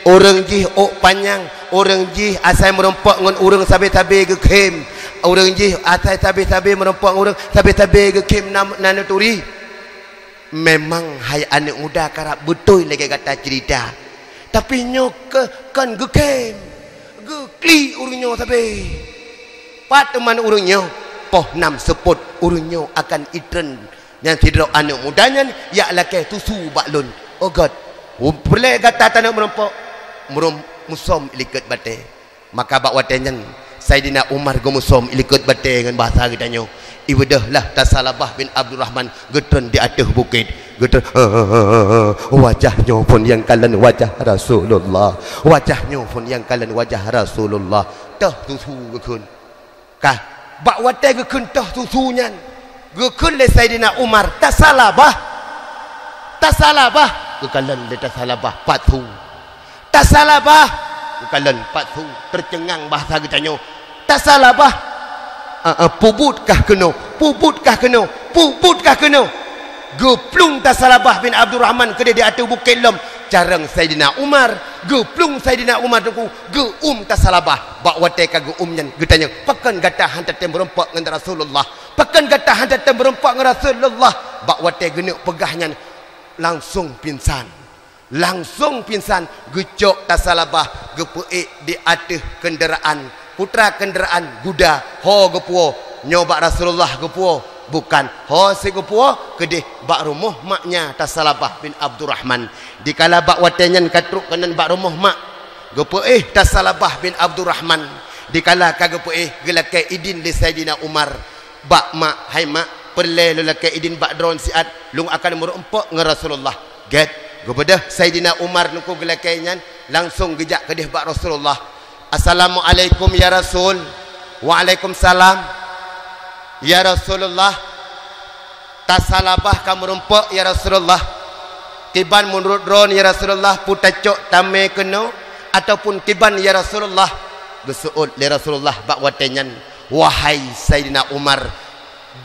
urang jih ok panjang urang jih asai merempak ngan urang sabe-sabe gekem urang jih asai sabe-sabe merempak urang sabe-sabe gekem nanuturi. Memang hai anak muda karap betul lagi kata cerita. Tapi nyo kan gekem. Gekli urunyo sabe. Pat teman urunyo poh 6 seput urunyo akan itren yang tidak anak mudanya ya laki tusu baklun. Oh God. Boleh kata tanah merempok musom ilikut bate. Maka bak watenyan Saidina Umar musom ilikut bate dengan bahasa gedanyo. Ibadahlah Tasalabah bin Abdul Rahman getun di atas bukit getun wajahnya pun yang kalian wajah Rasulullah wajahnya pun yang kalian wajah Rasulullah tah tusu gekun kah bak wate gekun tah tusunya gekun le Saidina Umar Tasalabah kekalian le Tasalabah patu Tasalabah kekalian patu tercengang bahasa getanyo Tasalabah pubutkah kena geplung Tasalabah bin Abdul Rahman ke di atas bukit lom carang Saidina Umar geplung Saidina Umar tu Tasalabah bak wate ka geumnya getanya pekan gatah hantar temberempak dengan Rasulullah pekan gatah hantar temberempak dengan Rasulullah bak wate genek pegahnya langsung pingsan gecok Tasalabah gepeik di atas kenderaan putra kenderaan kuda ho gepuo nyoba Rasulullah gepuo bukan ho si gepuo kedih bak rumah maknya Tasalabah bin Abdul Rahman dikala bak watenyan katruk kanan bak rumah mak gepuih Tasalabah bin Abdul Rahman dikala kagepuih gelake idin di Saidina Umar bak mak hai mak perle lelake idin bak dron siat lung akan merempok ngan Rasulullah get gebedah Saidina Umar nuku gelake nyan langsung gejak kedih bak Rasulullah. Assalamualaikum ya Rasul Waalaikumsalam. Ya Rasulullah, tasalabah kamu rumpuk ya Rasulullah. Kiban menurut ron ya Rasulullah putacok tame kena ataupun kiban ya Rasulullah. Gesuul ya Rasulullah bak watenyan. Wahai Sayyidina Umar,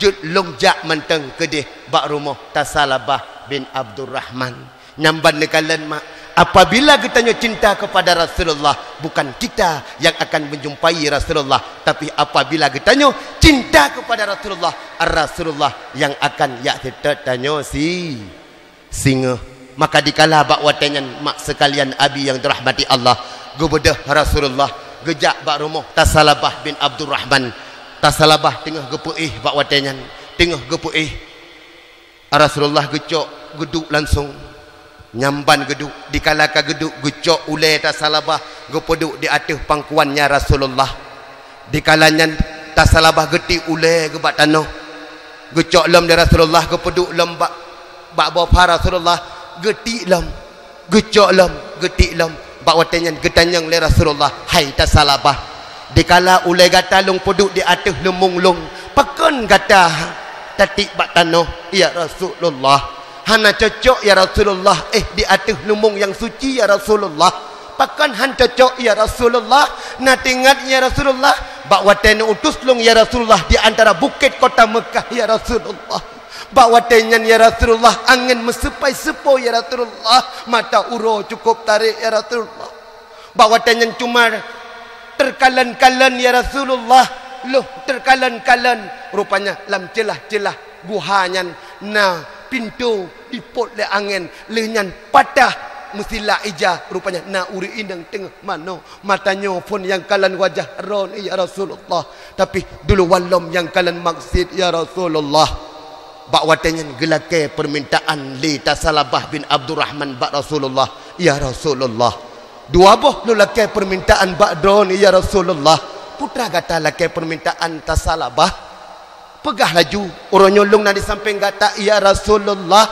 jud longjak menteng kedih bak rumah Tasalabah bin Abdurrahman. Nyamban nekalan mak, apabila kita cinta kepada Rasulullah, bukan kita yang akan menjumpai Rasulullah, tapi apabila kita cinta kepada Rasulullah, Rasulullah yang akan kita tanya singa. Maka dikala bak watenyan mak sekalian abi yang dirahmati Allah, gubedah Rasulullah gejak bak rumah Tasalabah bin Abdurrahman. Tasalabah tengah gepuih bak watenyan, tengah gepuih. Rasulullah gecok geduk langsung nyamban geduk. Dikala ka geduk gecok ulai Tasalabah gepeduk di atas pangkuannya Rasulullah. Dikalanya Tasalabah geti ulai ke bak tanah, gecok lem di Rasulullah gepeduk lem bak bawah Rasulullah, geti lem, gecok lem, geti lem bak watenyan getanyang le Rasulullah. Hai Tasalabah, dikala ulai gata long peduk di atas lemung-long pakon gata tatik bak tanah ya Rasulullah. Hana cocok ya Rasulullah di atas lemung yang suci ya Rasulullah. Pakon han cocok ya Rasulullah. Na tingat ya Rasulullah bak waten utus long ya Rasulullah di antara bukit kota Mekah ya Rasulullah. Bak watenyan ya Rasulullah angin mesepai sepo ya Rasulullah. Mata uro cukup tarik ya Rasulullah. Bak watenyan cuma terkalan-kalan ya Rasulullah. Loh terkalan-kalan rupanya lam celah-celah guhanya na pintu dipot le angin lenyan patah musila ija rupanya na uri indang tengah mano matanya pun yang kalan wajah ron ya Rasulullah, tapi dulu walam yang kalan maksud ya Rasulullah. Bak watenyan gelake permintaan li Tasalabah bin Abdurrahman bak Rasulullah ya Rasulullah. Dua boh lu lake permintaan bak dron ya Rasulullah. Putra kata lake permintaan Tasalabah, pegah laju orang nyolong na di samping kata ya Rasulullah.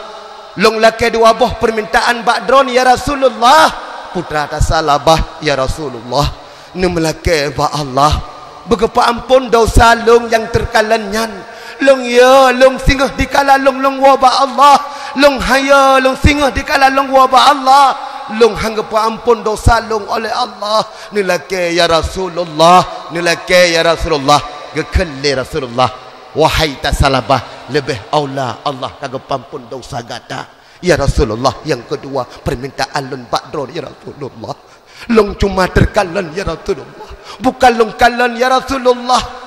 Long lake dua boh permintaan bak dron ya Rasulullah. Putra Tasalabah ya Rasulullah, nemelake bak Allah begepa ampun dosa long yang terkalannya. Long ya long singgah dikala long wabah Allah, long haya long singgah dikala long wabah Allah, long hanggepa ampun dosa long oleh Allah. Nilake ya Rasulullah, nilake ya Rasulullah, gekele Rasulullah. Wahai Tasalabah, lebih aula Allah kagak ampun dosa gata ya Rasulullah. Yang kedua permintaan long bakdron ya Rasulullah. Long cuma terkalan ya Rasulullah, bukan long kalan ya Rasulullah.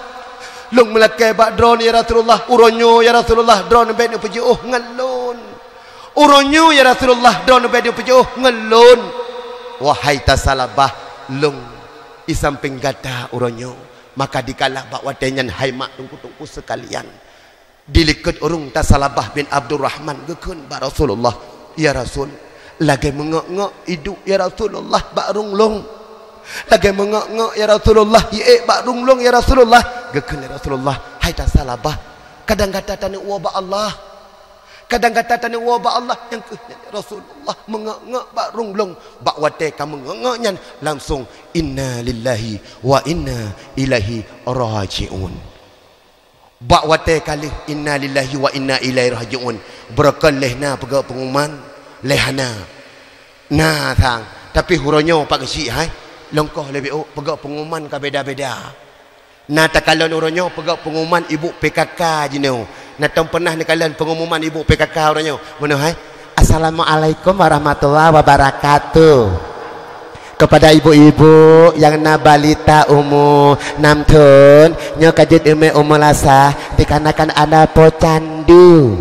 Long melakai bak drone ya Rasulullah. Uronyo ya Rasulullah drone bed puji ngelon. Uronyo ya Rasulullah drone bed puji ngelon. Wahai Tasalabah, long isamping gata uronyo. Maka dikala bak watenyan hai mak tungku-tungku sekalian. Dilikut urung Tasalabah bin Abdurrahman gekun bak Rasulullah. Ya Rasul, lagi mengok-ngok hidup ya Rasulullah bak runglong. Lagi mengok-ngok ya Rasulullah ye bak runglong ya Rasulullah. Gekun ya Rasulullah. Hai Tasalabah, kadang kata tanya wabah Allah, kadang kata tanya wabah Allah yang ya Rasulullah mengok-ngok bak runglong bak wate kamu mengok-ngoknya langsung inna lillahi wa inna ilaihi rajiun. Bak wate kali inna lillahi wa inna ilaihi rajiun berakan lehna pegak pengumuman lehana nah thang tapi huronyo pak kecil hai longkoh lebih pegak pengumuman ka beda-beda. Nah tak kalau uronyo pegak pengumuman ibu PKK jinau. Nah tom pernah ni kalian pengumuman ibu PKK uronyo. Mana hai? Assalamualaikum warahmatullahi wabarakatuh. Kepada ibu-ibu yang na balita umur 6 tahun nyo kajit ume umur lasa dikarenakan ada pocandu.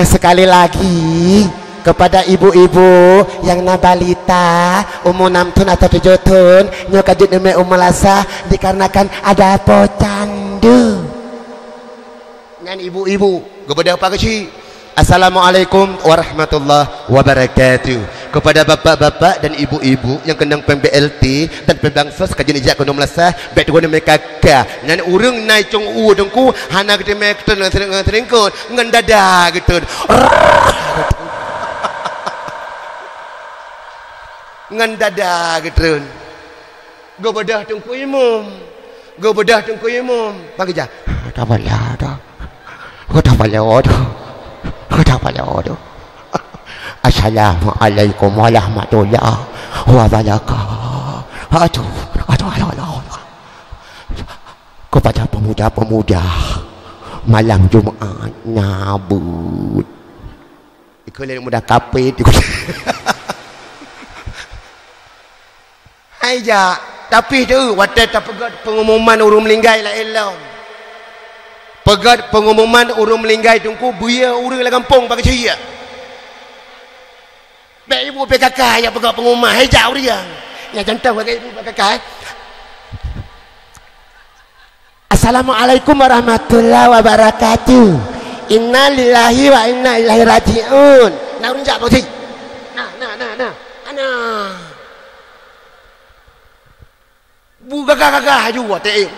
Sekali lagi kepada ibu-ibu yang nabalita umur 6 tahun atau 7 tahun nyokajut demi umur lasa dikarenakan ada pocandu. Dengan ibu-ibu kepada apa kecil Assalamualaikum warahmatullahi wabarakatuh. Kepada bapak-bapak dan ibu-ibu yang kendang PMBLT dan pembangsa kajian ijak kono melasa baik tu mereka kakak nan urang naik cong dengku hana kita mek teringkut ngendada gitu. ngan dada getreun go bedah tungku imum go bedah tungku imum bagi jah tak payah dah tak payah dah tak payah dah Assalamualaikum warahmatullahi wabarakatuh. Aduh. Kepada pemuda-pemuda malam Jumaat nyabut. Ikut muda kapit. Aja, tapi tu waktu tak pegat pengumuman urung melinggai lah elam. Pegat pengumuman urung melinggai tungku buaya urang la kampung pakai ceria. Baik ibu PKK yang pegang pengumuman hijau dia. Yang contoh bagi ibu PKK. Assalamualaikum warahmatullahi wabarakatuh. Inna lillahi wa inna ilaihi raji'un. Nak runjak kau si. Nah. Ana. Bu gagah juga teh.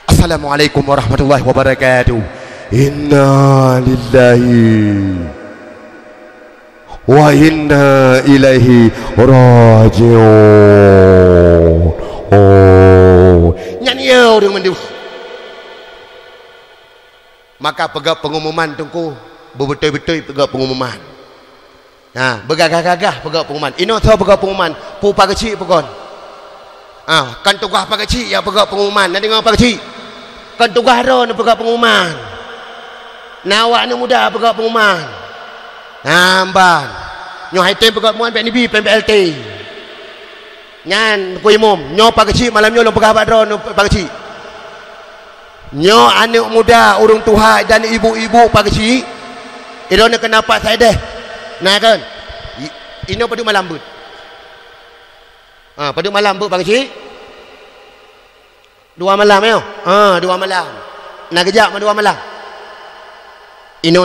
Assalamualaikum warahmatullahi wabarakatuh. Inna lillahi wa inna ilaihi raji'un. Oh, nyanyi dia mendu. Maka pegang pengumuman tungku betul-betul pegang pengumuman. Ha, bergagah-gagah pegang pengumuman. Ino tahu pegang pengumuman, pu pak kecil pegon. Ah, kan tugas pak kecil yang pegang pengumuman. Nanti ngau pak kecil. Kan tugas ron pegang pengumuman. Nawak ni muda pegang pengumuman. Namban nyo haitem pegat muan PNB PMBLT nyan ku imum nyo pak kecil malam nyo long pegah badron pak kecil nyo anak muda urung tuha dan ibu-ibu pak kecil idon kenapa saya deh nah kan ino padu malam but padu malam but pak kecil 2 malam yo 2 malam nak kejap 2 malam ino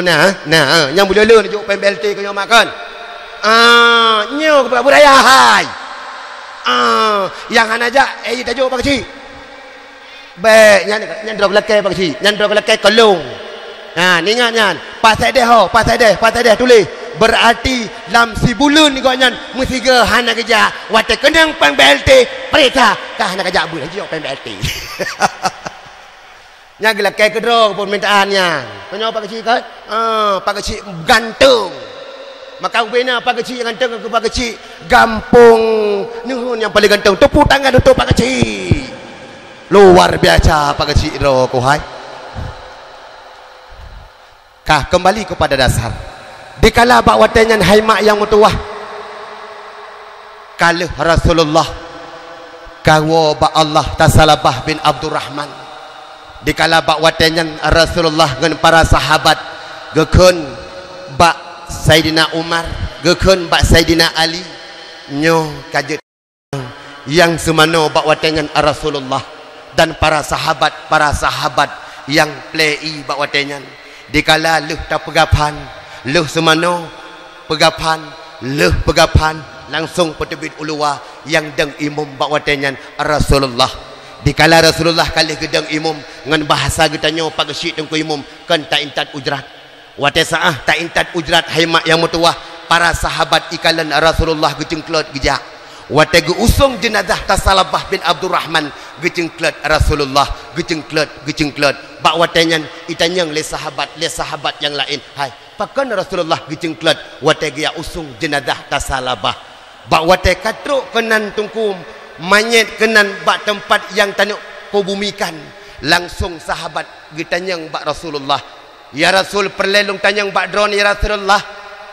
yang boleh juk PMBLT kau makan nyo kepada budaya hai yang han ajak tajuk pak kecil baik nyan drog lekai pak kecil nyan drog lekai kelung ni ingat nyan pasai deh tulis berarti dalam sebulan ni kau nyan mesti ke han nak kerja watak kenang PMBLT perintah kah nak kerja bulan juk PMBLT nya gelakai kedrong permintaannya kenapa pak kecil kan pak kecil gantung maka ubena pak kecil gantung ke pak kecil gampung nuhun yang paling gantung tepuk tangan untuk pak kecil luar biasa pak kecil ro kohai kah kembali kepada dasar dikala bak watanyan haimak yang mutuah kala Rasulullah kawo ba Allah tasalabah bin Abdurrahman dikala bak watanyan Rasulullah dengan para sahabat gekun bak Sayyidina Umar gekun bak Sayyidina Ali nyo kajet yang semano bak watanyan Rasulullah dan para sahabat yang plei bak watanyan dikala leh tak pegapan leh semano pegapan langsung petebit ulua yang deng imum bak watanyan Rasulullah dikala Rasulullah kali gedang imum dengan bahasa getanya pak syik tengku imum kan tak intat ujrat wate saah tak intat ujrat haimak yang mutuah para sahabat ikalan Rasulullah gecengklot gejak wate geusung jenazah Tasalabah bin Abdurrahman gecengklot Rasulullah gecengklot bak watenyan itanyang le sahabat yang lain hai pakan Rasulullah gecengklot wate dia usung jenazah Tasalabah bak wate katruk kenan tungkum manyet kenan bak tempat yang tanuk kau bumikan langsung sahabat getanyang bak Rasulullah ya Rasul perlelung tanyang bak drone ya Rasulullah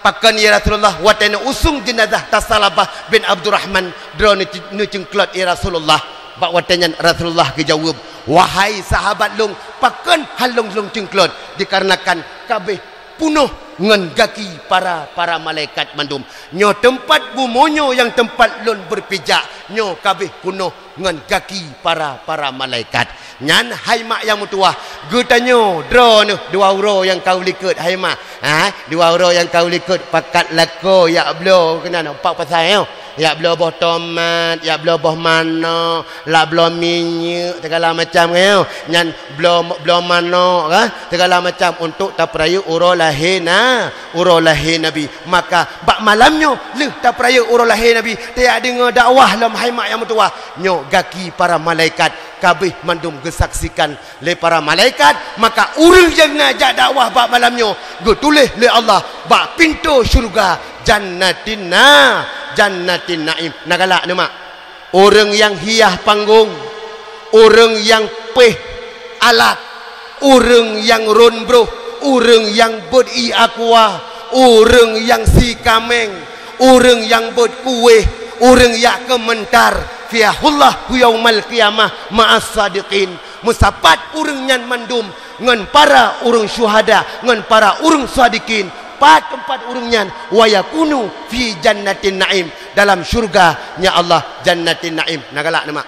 pakan ya Rasulullah watena usung jenazah Tasalabah bin Abdurrahman drone nu cengklot ya Rasulullah bak watenya Rasulullah kejawab wahai sahabat long pakan halong cengklot dikarenakan kabeh punuh ngan gaki para malaikat mandum nyo tempat bumonyo yang tempat lon berpijak nyo kabeh punuh ngan gaki para malaikat nyan haimak yang mutuah getanyo drone 2 euro yang kau likut haimak 2 euro yang kau likut pakat lako ya blo kena nampak pasal ya beloboh tomat, ya beloboh mana, la belum minyak, segala macam kan. Nyan belum mana kan, segala macam untuk tapraya urang lahir Nabi. Maka bak malamnya leh tapraya urang lahir Nabi, tiada dengar dakwah lam haimat yang mutuah. Nyo gaki para malaikat kabeh mandum gesaksikan le para malaikat, maka urang yang ngajak dakwah bak malamnya go tulis le Allah bak pintu syurga jannatin naim. Nagalak ni mak. Orang yang hiyah panggung, orang yang peh alat, orang yang ronbroh, orang yang beri aqua, orang yang si kameng, orang yang buat kuih, orang yang kementar fiahullah yaumal qiyamah ma'as sadiqin. Musapat orang yang mandum ngan para orang syuhada, ngan para orang sadiqin, tempat urungnya wa yakunu fi jannatin naim, dalam syurga-Nya Allah jannatin naim. Nagalak nama.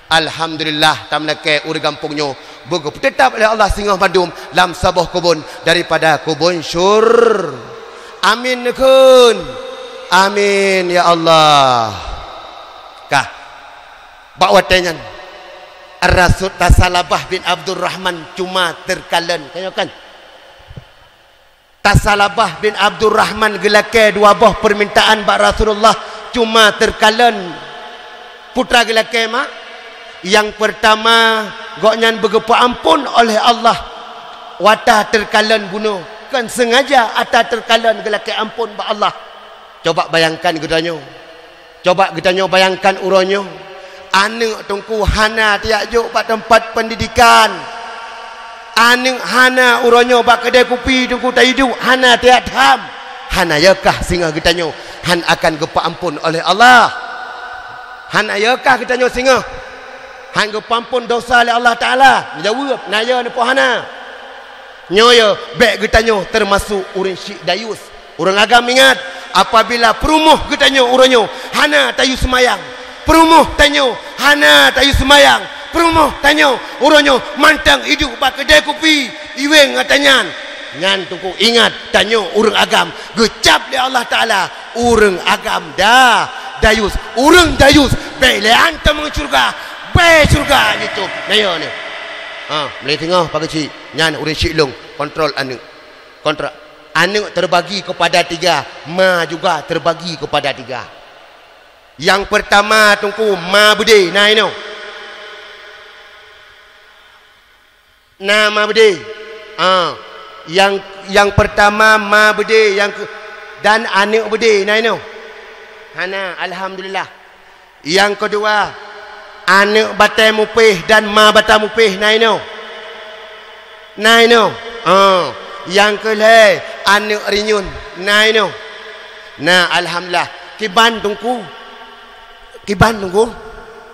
Alhamdulillah tamlake urang kampungnya bogo tetap oleh Allah singgah mandum dalam sebuah kebun daripada kebun syur. Amin kun. Amin ya Allah. Kah bakwatenyan Ar-Rasul Tasalabah bin Abdurrahman cuma terkalan kayo kan. Tasalabah bin Abdurrahman gelake dua buah permintaan bak Rasulullah cuma terkalan putra gelake mak. Yang pertama goknyan bergepa ampun oleh Allah watah terkalan bunuh kan sengaja atau terkalan gelake ampun bak Allah. Coba bayangkan gedanyo, coba gedanyo bayangkan uronyo anak tungku hana tiak juk bak tempat pendidikan, aning hana uronyo bak kedai kopi tungku tak hidup hana tiap tham. Hana yakah singa getanyo han akan gepa ampun oleh Allah? Han ayakah getanyo singa han gepa ampun dosa oleh Allah Taala? Jawab naya ni pohana. Nyoyo bek getanyo termasuk urang syik dayus. Urang agam ingat apabila perumuh getanyo uronyo hana tayu semayang. Perumuh tanyo hana tayu semayang. Perumuh tanyo uronyo mantang hidup bak kedai kopi iweng ngatanyan ngan tungku ingat tanyo urang agam gecap le Allah Taala urang agam dah dayus urang dayus bele antam surga be surga itu nayo ni boleh tengok pak kecil nyan urang syilung kontrol anu kontrak anu terbagi kepada tiga, ma juga terbagi kepada tiga. Yang pertama tungku ma bude nah ino nama bede. Yang pertama ma bede, dan anak bede nah ino. Hana alhamdulillah. Yang kedua anak batai mupih dan ma batai mupih nah ino. Nah ino. Yang kelih anak rinyun nah ino. Nah alhamdulillah. Kiban tungku.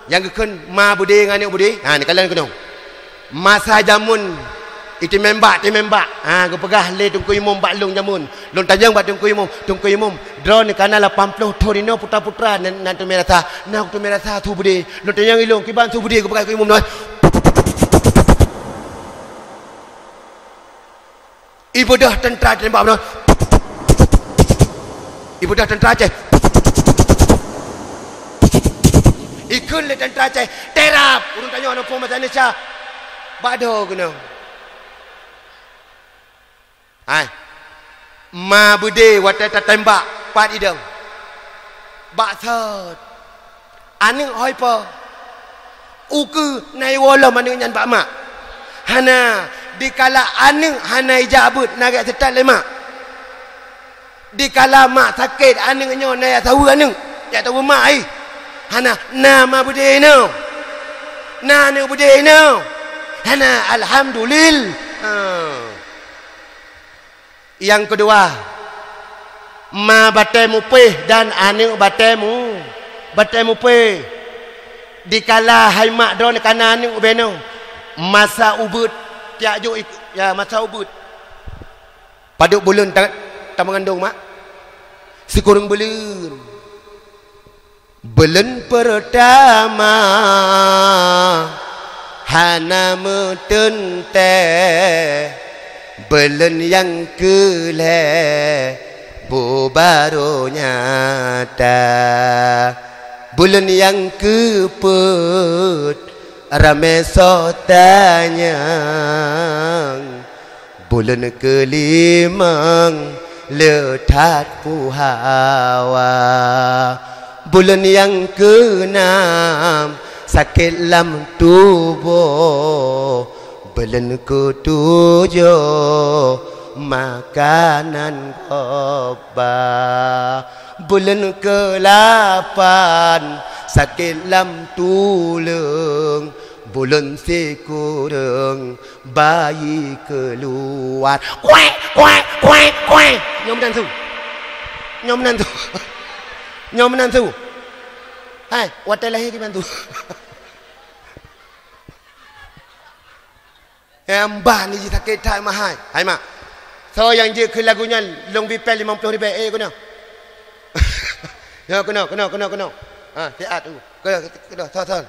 Yang kekan ma bede dengan anak bede. Ni kalian kena. Masa jamun itu membak go pegah le tungku imum bak long jamun long tajang bak tungku imum drone kana 80 torino putra-putra nan tu merasa nak tu merasa tu bude long tajang ilong kiban tu bude go pegah imum noi ibadah tentera tembak noi ibadah tentera ceh ikun le tentera ceh terap urang tanya anak pun macam Malaysia bado kena. Hai. Ma bude wata tembak pat idang. Bak thot. Aning hoi pa. Uku nai wala maning nyan bak mak. Hana dikala aning hana ijabut naga setat lemak. Dikala mak sakit aning nyo nai tahu aning. Ya tahu mak ai. Hana nama bude no. Na ne bude no. Hana alhamdulillah. Yang kedua ma batai mupih dan anak batai mupih dikala haimak don kana anak ubeno masa ubud tiak jo ya masa ubud paduk bulan tak mengandung mak sekurang bulan pertama hana metente bulan yang kelih bu baru nyata. Bulan yang keput ramai sotanya. Bulan kelimang letat puhawa. Bulan yang keenam sakit lam tubuh. Bulan ketujuh makanan koba. Bulan ke-8 sakit lam tulang. Bulan sekurang bayi keluar. Kuek kuek kuek kuek. Nyom menantu. Nyom menantu. Nyom menantu. Hai, watai lahir di menantu. Mbah ni sakit tak mahal. Hai mak. So yang je ke lagunya long bipel 50 ribu. Kena. Ya kena. Ha, siap tu. Kena. Son.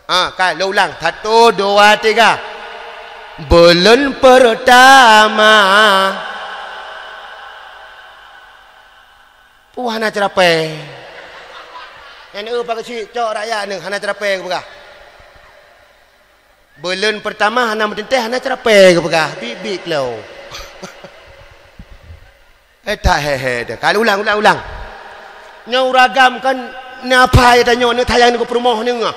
Ha, kan lo ulang. 1 2 3. Bulan pertama. Hana cerapai. Yang pakai cik cok rakyat ni hana cerapai ke begah. Bulan pertama hana mententeh hana cerapai ke begah. Bibik lo. Tak he. Kalau ulang. Nyau ragam kan ni apa ya tanya ni tayang ni ke perumah ni ngah.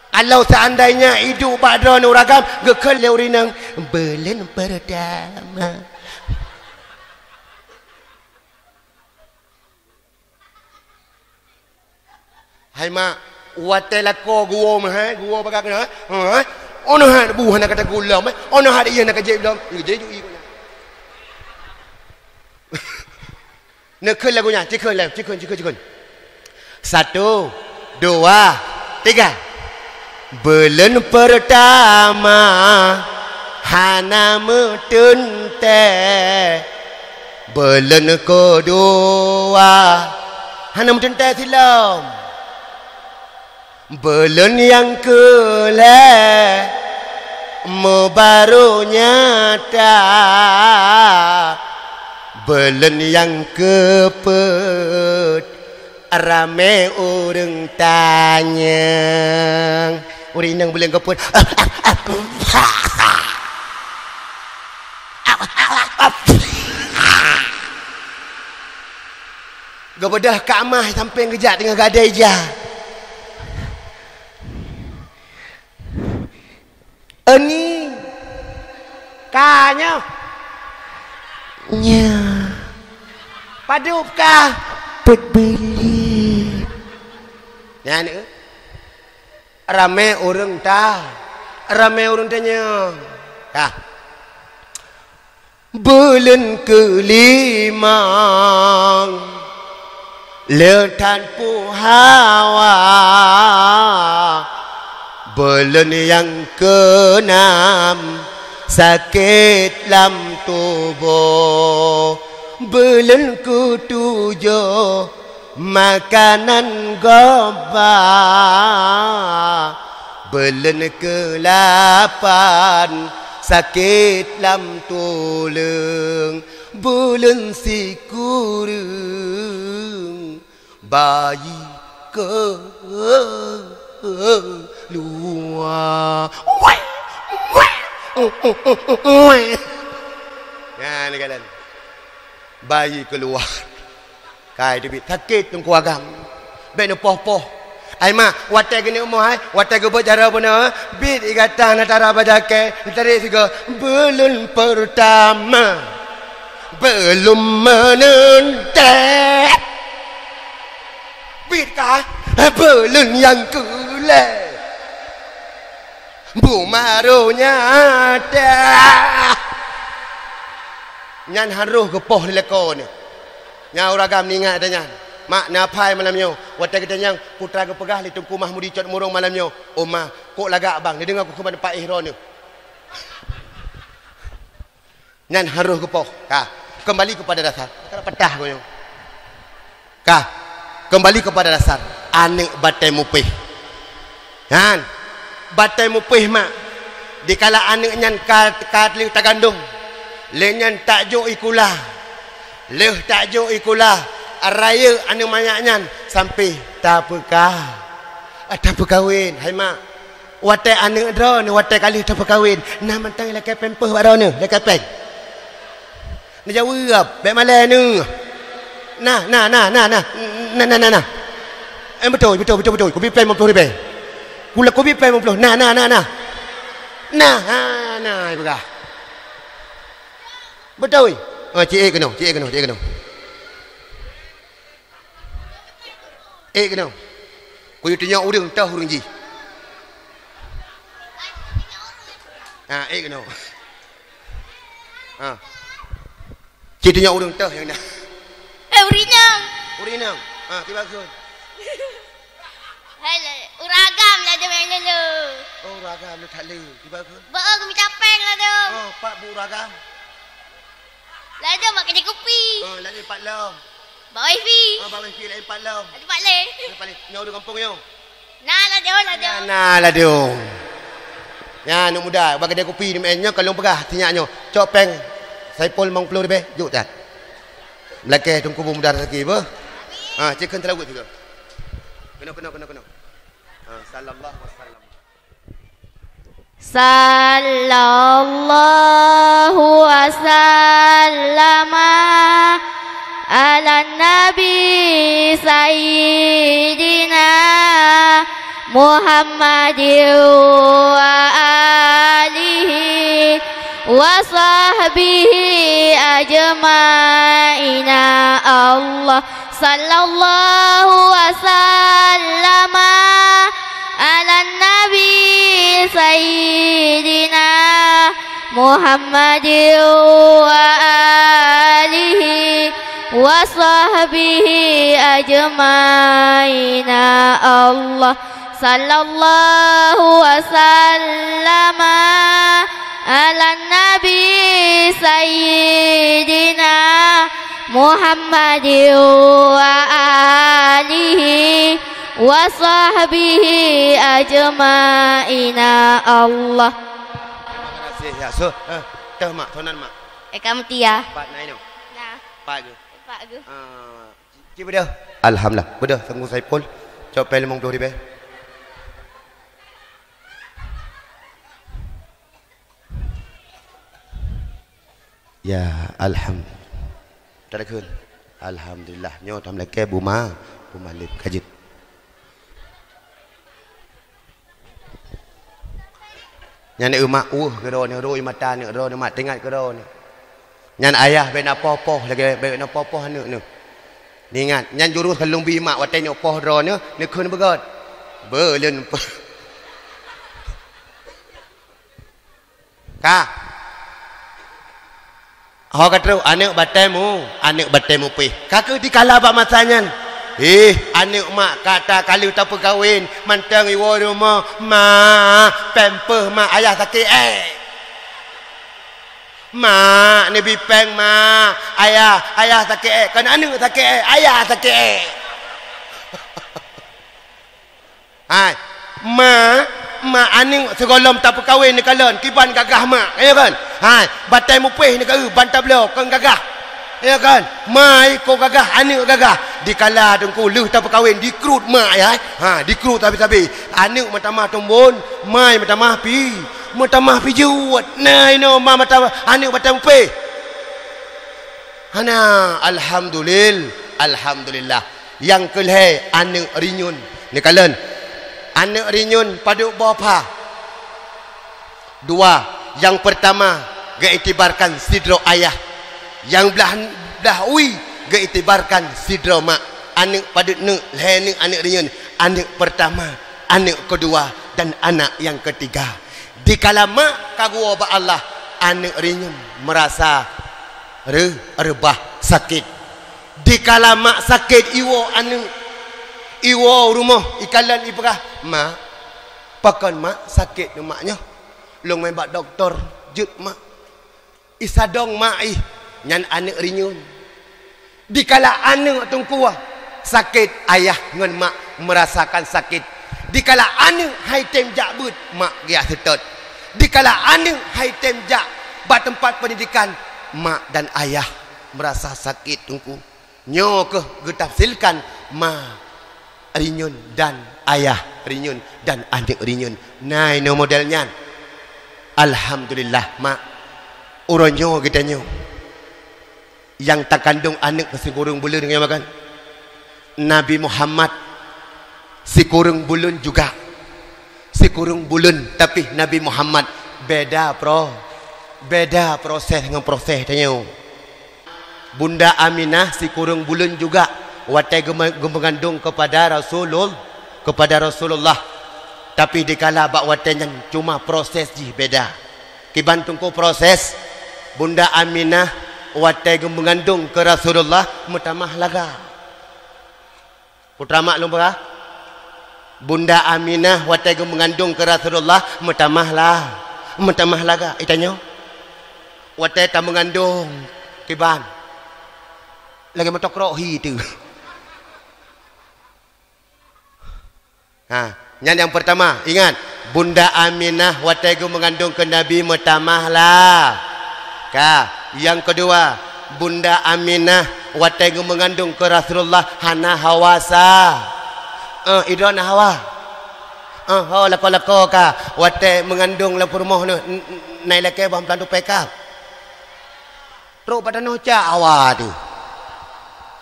Kalau seandainya hidup badra ni ragam gekel leurinang bulan pertama. Hai mak, watai lako gua mah, gua bagak na. Ha? Ono ha bu hana kata gula mah. Ono ha dia nak kerja belum. Dia jui guna. Nak ke lagunya, cikun. 1 2 3. Bulan pertama hana mententeh. Bulan kedua hana mententeh silam. Bulan yang baru nyata. Bulan yang keput ramai orang tanya. Orang yang bulan keput. Gabedah Kak Amah sampai kejap dengan gadai je. Ini kanya nya padupkah petbeli ya ni ramai orang tanya kah bulan kelima letan puhawa. Bulan yang keenam sakit lam tubuh. Bulan ketujuh makanan goba. Bulan ke-8 sakit lam tulang. Bulan sekurang bayi luar. Ya ni kalian. Bayi keluar. Kai debit sakit tungku agam. Baik poh-poh. Ai mak watai gini umur hai, watai ge bercara benar. Bit ikatan antara badake, tarik siga bulan pertama. Belum menentek. Bit kah? Bulan yang ke-8. Bu marunya ada. Nyan haruh gepoh di lekon ni. Nyau ragam ni ingat tanya. Mak napai malamnya. Watai kita yang putra kepegah li tungku Mahmudi cot murung malamnya. Omah, kok lagak abang. Dia dengar aku kepada Pak Ihron ni. Nyan haruh gepoh. Kah, kembali kepada dasar. Kalau pedah kau yang. Kah, kembali kepada dasar. Anik batai mupih. Kan? Batai mupih mak. Dikala anak nyan kat li tagandung. Lenyan tak jo ikulah. leh tajuk ikulah raya anu manyaknyan sampai tak berkahwin. Hai mak, watai anu dro ni watai kali tak berkahwin. Nah mentang laki pempeh baro ni, laki peng. Ni jawab, baik malam ni. Nah. Betul. Kopi pen 50 ribu. Gula kopi pen 50. Nah. Berah. Betul. Oh, cik kena. Kena. Kau tanya urang tahu urang ji. Kena. Cik tanya urang tahu yang dah. Urinang. Tiba kun. Uragam lah dia main dulu. Oh, ragam lu tak le. Tiba kun. Bawa kami capeng lah tu. Oh, pak bu ragam. Lah dia mak kedai kopi. Oh, lagi pak lom. Bawa wifi. Oh, bawa wifi lagi pak lom. Ada pak le. Nyau di kampung yo. Nah lah dia. Nah lah dia. Ya, nak muda. Bagi kedai kopi ni mainnya kalau perah tinyaknya. Cok peng. Saipol 50 ribu. Juk tak. Belakang tunggu muda lagi apa? Chicken terawut juga. Kena. Sallallahu wasallam. Sallallahu wasallam ala nabi sayyidina Muhammadin wa alihi wa sahbihi ajma'ina. Allah sallallahu wasallam ala nabi sayyidina Muhammadin wa alihi wa sahbihi ajma'ina. Allah sallallahu wasallam ala nabi sayyidina Muhammadin wa alihi wa sahbihi ajma'ina. Allah. Terima kasih ya. So, teh mak, tonan mak. Kamu tia. Pak nai no. Nah. Pak ke? Cik bedah. Alhamdulillah. Bedah tunggu Saipul. Cop pel 50 ribu. Ya, alhamdulillah. Tak ada kun. Alhamdulillah. Nyo tam leke buma lip kajit. Nyan emak kedo ni roi mata ni ro ni mat tengat kedo ni. Nyan ayah ben apa-apa lagi ben apa-apa ni. Ni ingat nyan jurus kalung bi mak watai ni apa ro ni kun begot. Belen. Ka Hak kata anak batemu pih. Kakak dikala bak masanya. Anak mak kata kalau tak perkahwin mantang iwo rumah mak pempeh mak ayah sakit mak ni bipeng mak ayah sakit kan anak sakit ayah sakit mak aning segolom tak perkahwin ni kalon kiban gagah mak ya kan batai mupih ni ke bantab lo kan gagah ya kan mai ko gagah aning gagah dikala dengku leuh tak perkahwin dikrut mak ya dikrut tapi aning matamah tombon mai matamah pi juat nai no ma matamah aning batai mupih alhamdulillah yang kelhe aning rinyun ni kalon anak rinyun pada bapa. Dua, yang pertama geiktibarkan sidro ayah. Yang belah ui geiktibarkan sidro mak. Anak pada ne anak rinyun. Anak pertama, anak kedua dan anak yang ketiga. Dikala mak kagua ba Allah, anak rinyun merasa rebah sakit. Dikala mak sakit iwo rumah ikalan ibrah mak pakan mak sakit ni maknya long main bak doktor jut mak isadong mak nyan anak rinyun dikala anak tungkuah sakit ayah ngan mak merasakan sakit dikala anak hai tem jak but mak dia setot dikala anak hai tem jak bak tempat pendidikan mak dan ayah merasa sakit tungku. Nyo ke getafsilkan ma rinyun dan ayah rinyun dan adik rinyun. Nah, ini modelnya. Alhamdulillah mak. Uronyo kita nyo. Yang tak kandung anak si kurung bulan dengan makan. Nabi Muhammad si kurung bulan juga. Si kurung bulan tapi Nabi Muhammad beda proses dengan proses tanya. Bunda Aminah si kurung bulan juga watai mengandung kepada Rasulullah. Tapi dikala bak watainya cuma proses je beda. Kibantungku proses Bunda Aminah watai mengandung ke Rasulullah mutamah laga. Putra maklum bah? Bunda Aminah watai mengandung ke Rasulullah mutamah laga. Itanya watai tak mengandung kiban lagi matok rohi tu. Yang pertama ingat Bunda Aminah watai mengandung ke Nabi mutamah lah. Yang kedua Bunda Aminah watai mengandung ke Rasulullah hana hawasa. Idona hawa. Lako ka watai mengandung la permoh nu nai lake bam plantu pekap. Tro pada no ca awa tu.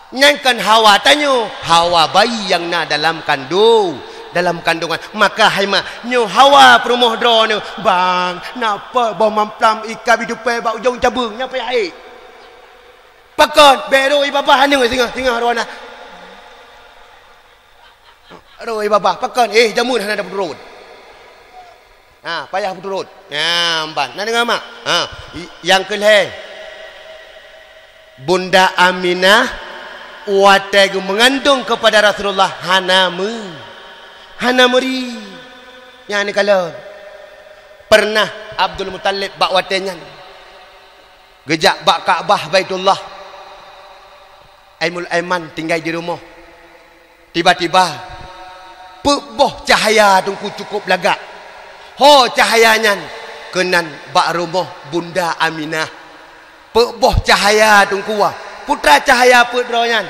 Nyangkan hawa tanyo hawa bayi yang na dalam kandungan maka haima nyo hawa permoh dro nu bang napa bom mamplam ika bidupe ba ujung cabung nyapa ai pakon bero ibaba hanu singa rona ro ibaba pakon jamun hana dapat perut payah perut amban na dengar mak yang kelih Bunda Aminah watai mengandung kepada Rasulullah hana meri. Yang ni kalau pernah Abdul Muttalib bak watainya gejak bak Kaabah Baitullah. Aimul Aiman tinggal di rumah. Tiba-tiba peboh cahaya tungku cukup lagak. Cahayanya kenan bak rumah Bunda Aminah. Peboh cahaya tungku putra cahaya putronyan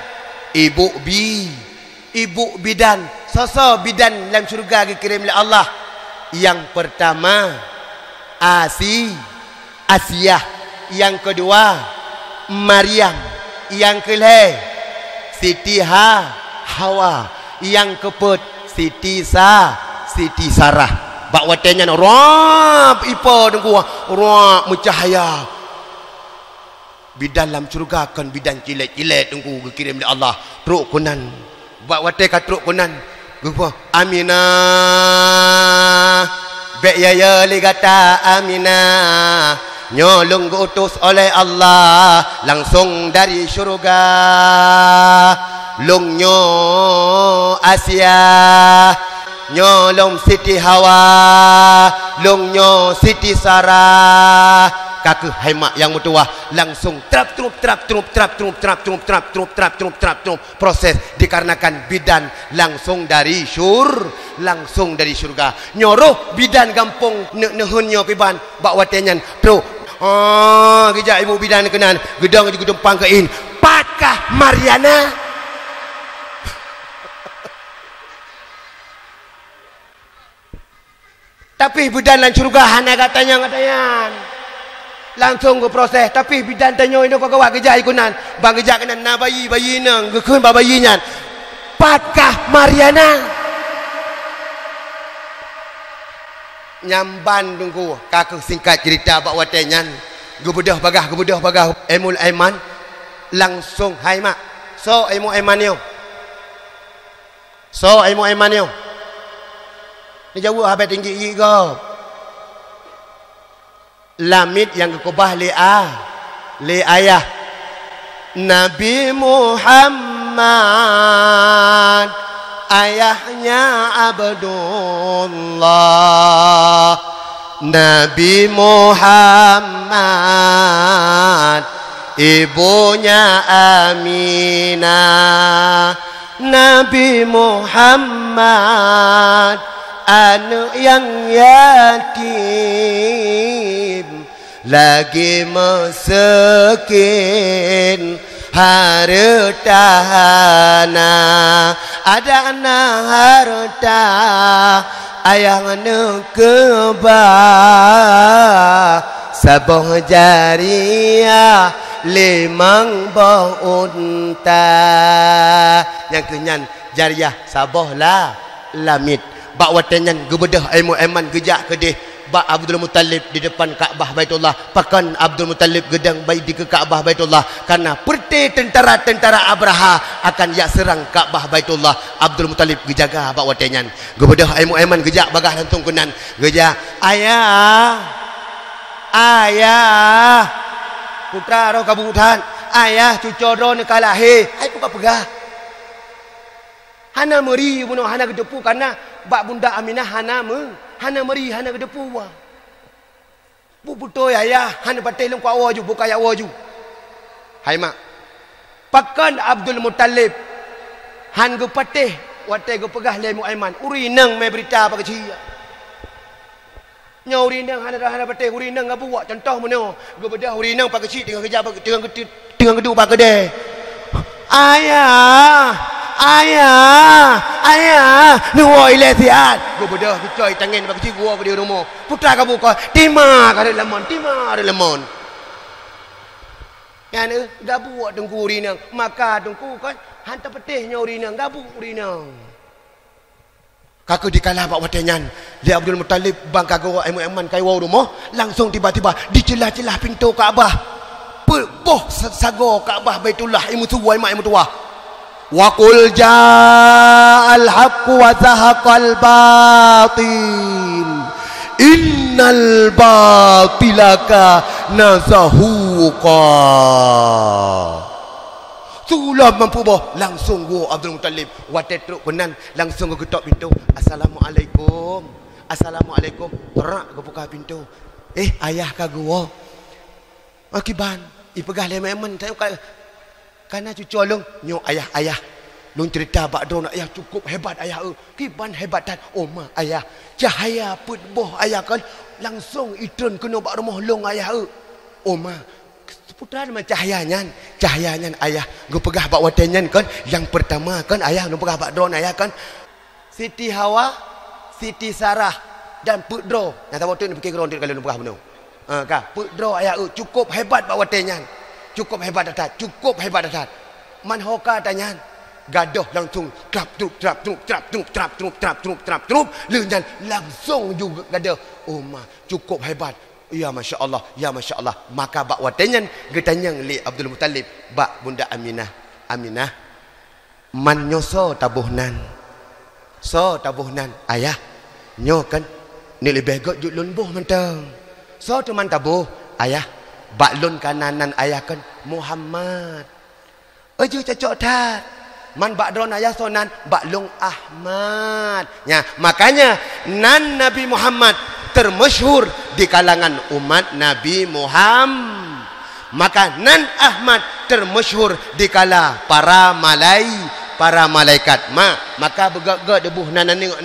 ibu bidan sosok bidan dalam syurga dikirim oleh Allah. Yang pertama Asiyah, yang kedua Maryam, yang kelih Siti Hawa, yang keempat Siti Sarah. Bak watenya rap ipo dengku rap mencahaya bidan dalam syurga kan bidan cilet-cilet tunggu dikirim oleh Allah. Truk kunan buat watai kat truk kunan gupa Aminah be ya li kata Aminah nyolong diutus oleh Allah langsung dari syurga lungnyo Asia nyolong Siti Hawa lungnyo Siti Sarah kakek haimak yang mutuah langsung trap proses dikarenakan bidan langsung dari syurga nyoroh bidan gampung nehunnya piban bak watenyan tu gejak ibu bidan kenan gedang di gedung pangkein pakah Mariana tapi bidan lan syurga hana katanya langsung ke proses tapi bidan tanyo ini kau kawak gejak ikunan bang gejak kenan na bayi nang gekun bayinya pakah Mariana nyamban tunggu kakek singkat cerita bak watenyan gebedah bagah Aimul Aiman langsung hai mak Aimul Aiman yo ni jauh habis tinggi go lamid yang kekubah li ayah Nabi Muhammad ayahnya Abdullah Nabi Muhammad ibunya Aminah Nabi Muhammad anak yang yatim lagi miskin hartana ada na harta ayang nekebah sabah jariah limang bah unta yang kenyan jariah sabah lah lamit bak watanyan gebedah ilmu iman gejak kedih bak Abdul Muttalib di depan Kaabah Baitullah pakan Abdul Muttalib gedang bayi di ke Kaabah Baitullah karena perti tentara-tentara Abraha akan yak serang Kaabah Baitullah. Abdul Muttalib gejaga bak watanyan gebedah ilmu iman gejak bagah langsung kenan gejak ayah putra roh kabutan ayah cucu roh ni kalahi ai buka pegah hana meri bunuh hana gedepu karena bak bunda Aminah hana meri hana gedepu wa bu puto ayah hana patai leng kwa ju buka ya ju hai mak pakan Abdul Muttalib han ge patih watai ge pegah le Muaiman uri nang me berita apa kecil nya uri nang hana patih uri nang ngabu wa contoh meno ge bedah uri nang pak kecil dengan kerja dengan gedu pak gede ayah ni wo ile siat go bedah coy tangen bagi gua di rumah putra kamu ko tima ka lemon kan gabu wak dengku urinang maka dengku kan hantar petihnya urinang gabu urinang kakak dikalah bak watanyan li Abdul Muttalib bang kagak eman kai wa rumah langsung tiba-tiba dicelah-celah pintu Kaabah boh sago Kaabah Baitullah imu tuwa imu tuwa wa qul ja'al haqqu wa zahaqal batil innal batilaka nazahuqa sulam mampu boh langsung gua Abdul Muttalib watet truk kenan langsung ke ketok pintu assalamualaikum terak ke buka pintu ayah ka gua akiban ipegah le memang saya karena cucu long nyo ayah long cerita bak drone ayah cukup hebat ayah kiban hebatan ma ayah cahaya put boh ayah kan langsung itron kena bak rumah long ayah ma putra macam cahayanyan ayah go pegah bak watanyan kan yang pertama kan ayah no pegah bak drone ayah kan Siti Hawa Siti Sarah dan put draw yang tahu tu ni fikir drone kalau no pegah beno ka put draw ayah cukup hebat bak watanyan cukup hebat datat man hoka tanyan gadoh langsung trap lengan langsung juga gadoh ma cukup hebat ya Masya Allah maka bak watanyan getanyang li Abdul Muttalib bak bunda Aminah man nyoso tabuhnan ayah nyo kan ni lebih got juk lun boh mentang so tu man tabuh ayah bak lun kananan ayah kan Muhammad aja cocok tat man bak dron ayah sonan bak lung Ahmad ya makanya nan Nabi Muhammad termasyhur di kalangan umat Nabi Muhammad maka nan Ahmad termasyhur di kala para malaikat maka begak-gak debuh nan nengok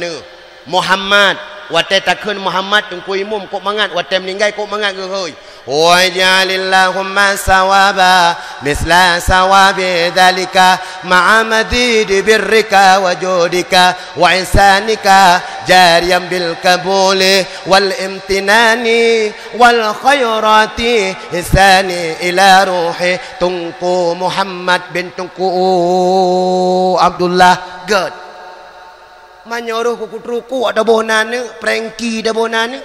Muhammad watai takun Muhammad tungku imum kok mangat watai meninggal kok mangat ke hoi wa jalillahumma sawaba misla sawabi dalika ma'a madid birrika wa judika wa insanika jariyan bil kabuli wal imtinani wal khairati ihsani ila ruhi tungku Muhammad bin tungku Abdullah god manyoroh kukutruku ada bonane prengki ada bonane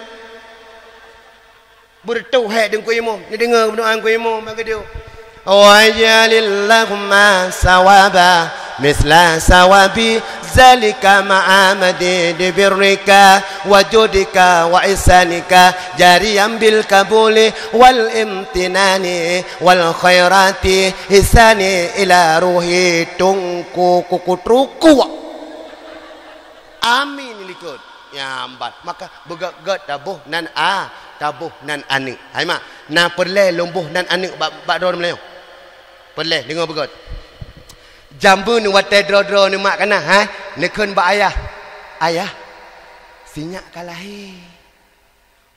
bertauhid dengan imam ni dengar berdoa dengan imam bagi dia wa jalillahumma sawaba misla sawabi zalika ma'amadi birrika wa judika wa isanika jariyan bil kabuli wal imtinani wal khairati hisani ila ruhi tungku kukutruku amin likut nyambat maka begak-gak tabuh nan anik hai mak na perle lombuh nan anik bak dro melayu perle dengar begot jambu ni watai dro ni mak kana nekun bak ayah sinyak kalahi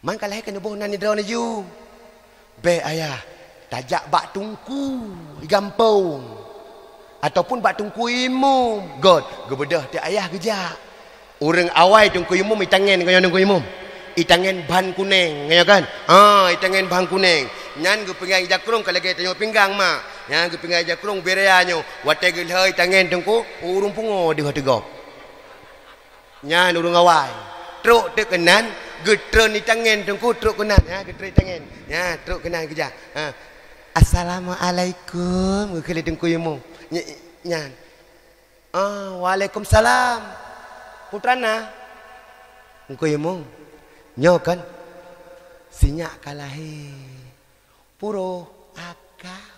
man kalahi kena boh nan ni dro ni ju Be ayah, tajak bak tungku gampung. Ataupun bak tungku imum. God, gebedah ti ayah kejak. Orang awal tungku imum itangen kaya tungku imum. Itangen ban kuning, kaya kan? Itangen ban kuning. Nyan ge pinggang jakrung kalau kita tengok pinggang mak. Yang ge pinggang jakrung bereanyo. Wate ge leh itangen tungku urung pungo di tegok. Nyan urung awal. Truk te kenan, getren itangen tungku truk kenan, ya getren itangen. Ya, truk kenan kejak. Assalamualaikum, ge kele tungku imum. Nyan. Waalaikumsalam. Putrana. Tungku imum. Nyo kan sinyak kalahi puro akam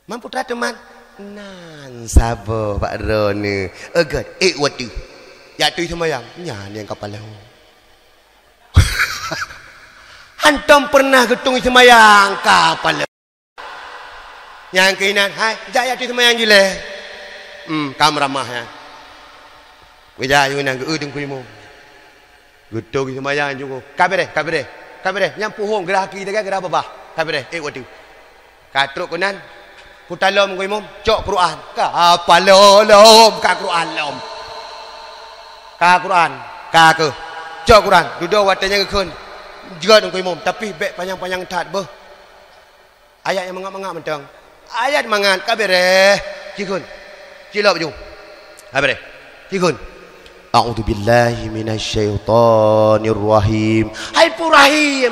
man putra teman nan sabo Pak Roni agat watu ya tu semayang nyan yang kepala hantam pernah getung semayang kepala yang keinan hai jaya tu semayang jile kam ramah ya wija yung nang udung kuimu Gudo kita mayang juga. Kabere. Yang puhung gerah kiri tekan gerah babah. Kabere. Watu. Katruk kunan. Putalom ko imom. Cok Quran. Ka palolom ka Quran lom. Ka Quran. Ka ke. Cok Quran. Duduk watanya ke kun. Juga dong ko imom. Tapi bek panjang-panjang tat beh. Ayat yang mangap-mangap mentang. Ayat mangat kabere. Cikun. Cilok baju. Kabere. Cikun. A'udzu billahi minasyaitonir rahim. Hai Purahim.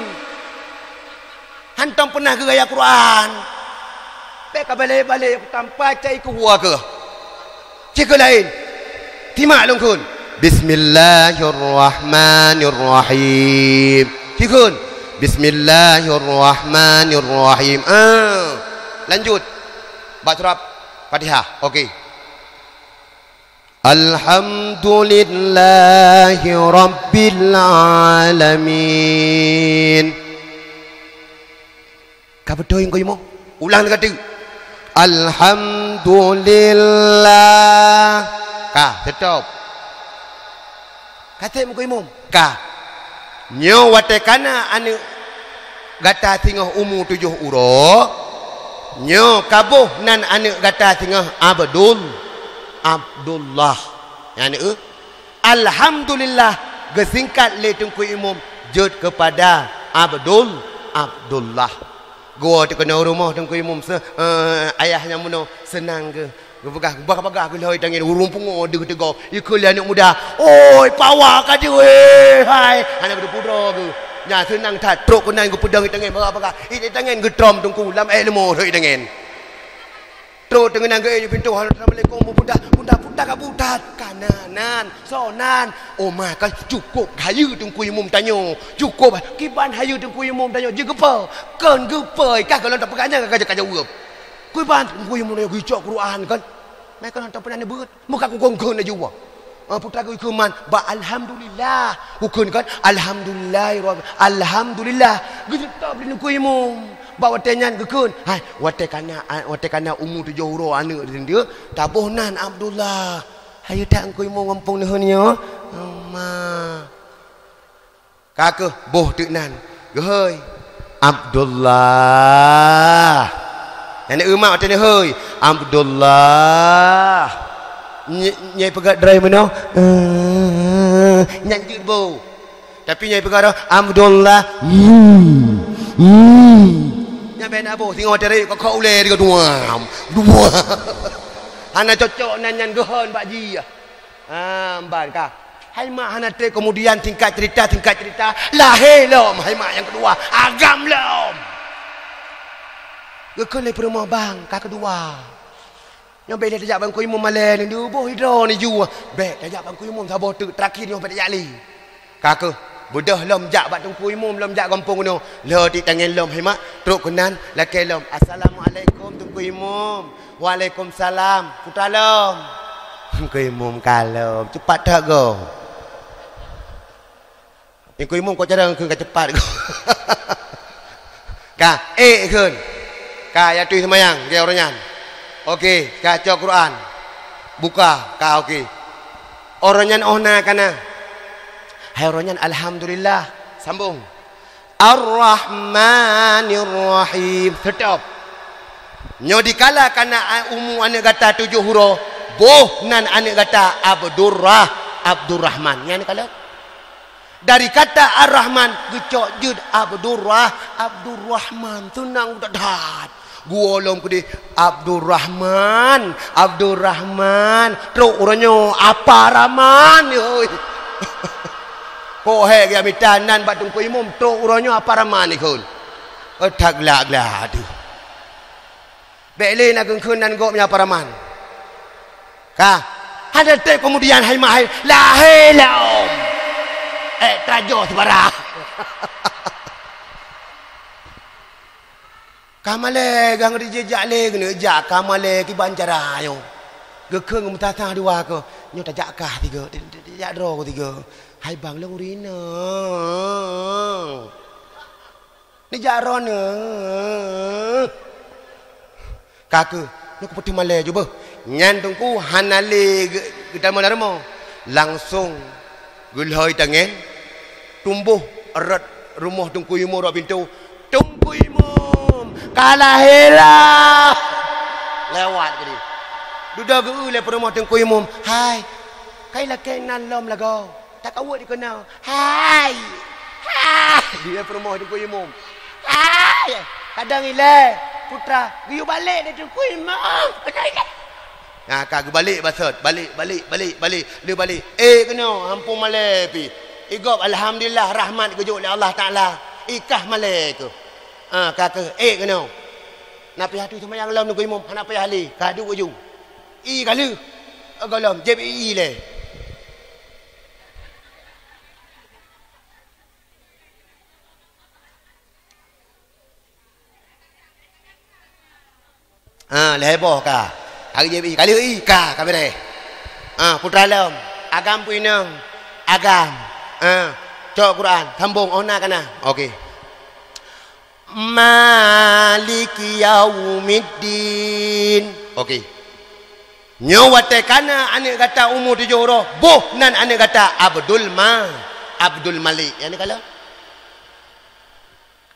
Hantam pernah ke gaya Quran? Bek balik tanpa cai ke hua ke? Cik lain. Timak longkun. Bismillahirrahmanirrahim. Cikun. Bismillahirrahmanirrahim. Lanjut. Baca surah Fatihah. Okey. Alhamdulillahi Rabbil Alamin. Kau betul yang kau imu? Ulang kata Alhamdulillah. Kah, stop. Kata yang kau imu? Kah. Nyo watekana anu gata tingah umur 7 uro. Nyo kabuh nan anu gata tingah Abdullah. Yang Alhamdulillah gesingkat le tungku imum jud kepada Abdullah. Gua tu kena rumah tungku imum ayahnya muno senang ke. Bagah ke loi tangin urung pungo deg-deg. Ikul anak muda. Oi, pawa ka dia weh. Hai, anak budak ke. Nya senang tat truk kunan ke pedang tangin bagah. Ini tangin getrom tungku lam ilmu hoi tangin. Terus dengan anggai pintu Assalamualaikum budak kanan sonan maka cukup hayu tungku imum tanyo cukup kiban hayu tungku imum tanyo je gepa kan gepa kah kalau tak pegangnya kaja urap kiban tungku imum tanyo gicok Quran kan mereka nak pernah nebut muka ku kongkon aja wa putra ku ikuman ba alhamdulillah ukun kan alhamdulillah gitu tak beli tungku imum bawa tenyan gekun hai watekana umur 7 huruf anak dia tabuhnan Abdullah hayu tak engkau mau ngampung nehnya ma kakeh boh teknan gehoi Abdullah nenek emak tanya hoi Abdullah nyai pegat dry mana nyanyi bo tapi nyai pegat Abdullah ben abo tengok dari kau ule dia dua ana cocok nanyan gehon pak ji amban ka hai mak hana te kemudian tingkat cerita lahir lom hai mak yang kedua agam lom gekele perumah bang ka kedua yang bela tajak bang ku imam malen ni boh hidro ni ju be tajak bang ku imam sabo tu terakhir ni pada jali kakak budah lom jak bat tungku imum lom jak kampung no le di tangan lom hemat truk kenan laki lom assalamualaikum tungku imum waalaikumsalam putra lom tungku imum kalau cepat dah go tungku imum kau cara ke cepat go ka kun ka ya tu semayang dia orangnya okey ka cok Quran buka ka okey orangnya ona kana hai orangnya alhamdulillah sambung Ar-Rahmanir Rahim. Stop. Nyo dikala kana umu ane kata 7 huruf, boh nan ane kata Abdurrahman. Yang ni kala dari kata Ar-Rahman gecok jud Abdurrahman tunang dadat. Guolom ku di Abdurrahman teruk uranyo apa Rahman oi. Ko he ya mitanan batung ku imum teruk uranyo apa Rahman ni kun. Thak lak aduh. Beli nak kenan go punya apa Rahman. Ka ada te kemudian hai mahai lahir laom. Trajo sebarang. Kamale gang dijejak le kena jak kamale ki bancara yo. Gekeng mutata dua ko. Nyo tajak kah tiga. Tajak dro ko tiga. Hai bang long rina. Ni jak ron ne. Kaka, nak putih malai cuba. Nyan tungku hanale kita mana langsung gulhoi tangan tumbuh erat rumah tungku imum rak pintu. Tungku imum kalah helah. Lewat ke dia. Duduk ke le rumah tungku imum. Hai. Kailah kenan lom lago. Tak awak dikenal. Hai. Dia rumah tungku imum. Hai. Kadang ile putra giu balik dia tungku imam. Nah, kak balik basut, balik. Dia balik. Kena ampun malai pi. Igop alhamdulillah rahmat kejuk oleh Allah Taala. Ikah malai ke. Kak kena. Nak payah tu sembahyang lam tungku imam, nak payah ali. Kadu keju. Kala. Golom JBI le. Leboh ka. Hari JBI kali ka kabere. Putra lam, agam puinang, agam. Cok Quran, sambung ona kana. Okey. Maliki yaumiddin. Okey. Nyawate kana ane kata umur 7 huruf, boh nan ane kata Abdul Malik. Yang ni kala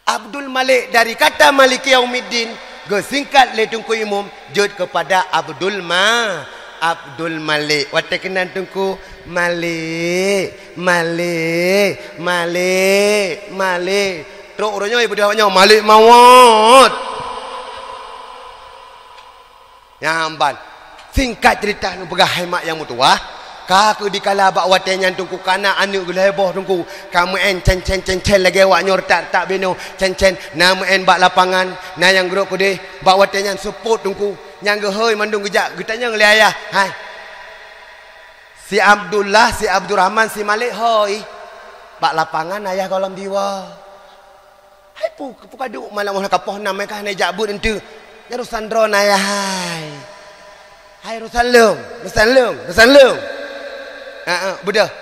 Abdul Malik dari kata Maliki yaumiddin gesingkat le tungku imum jud kepada Abdul Malik. Wate kenan tungku Malik. Teruk orangnya ibu dia Malik mawat. Nyamban. Singkat cerita nu pegah hemat yang mutuah. Kaku dikala bak watenya tungku kana anu geleboh tungku. Kamu en cen lagi awak nyor tak beno cen nama en bak lapangan na yang gerok kode bak watenya support tungku yang gehoi mandung gejak getanya ngeliayah. Hai. Si Abdullah, si Abdurrahman, si Malik hoi. Bak lapangan ayah kolam diwa. Hai kaduk malam orang kapoh nama kah na jabut entu. Nyarusan dron ayah hai. Hai rusalung.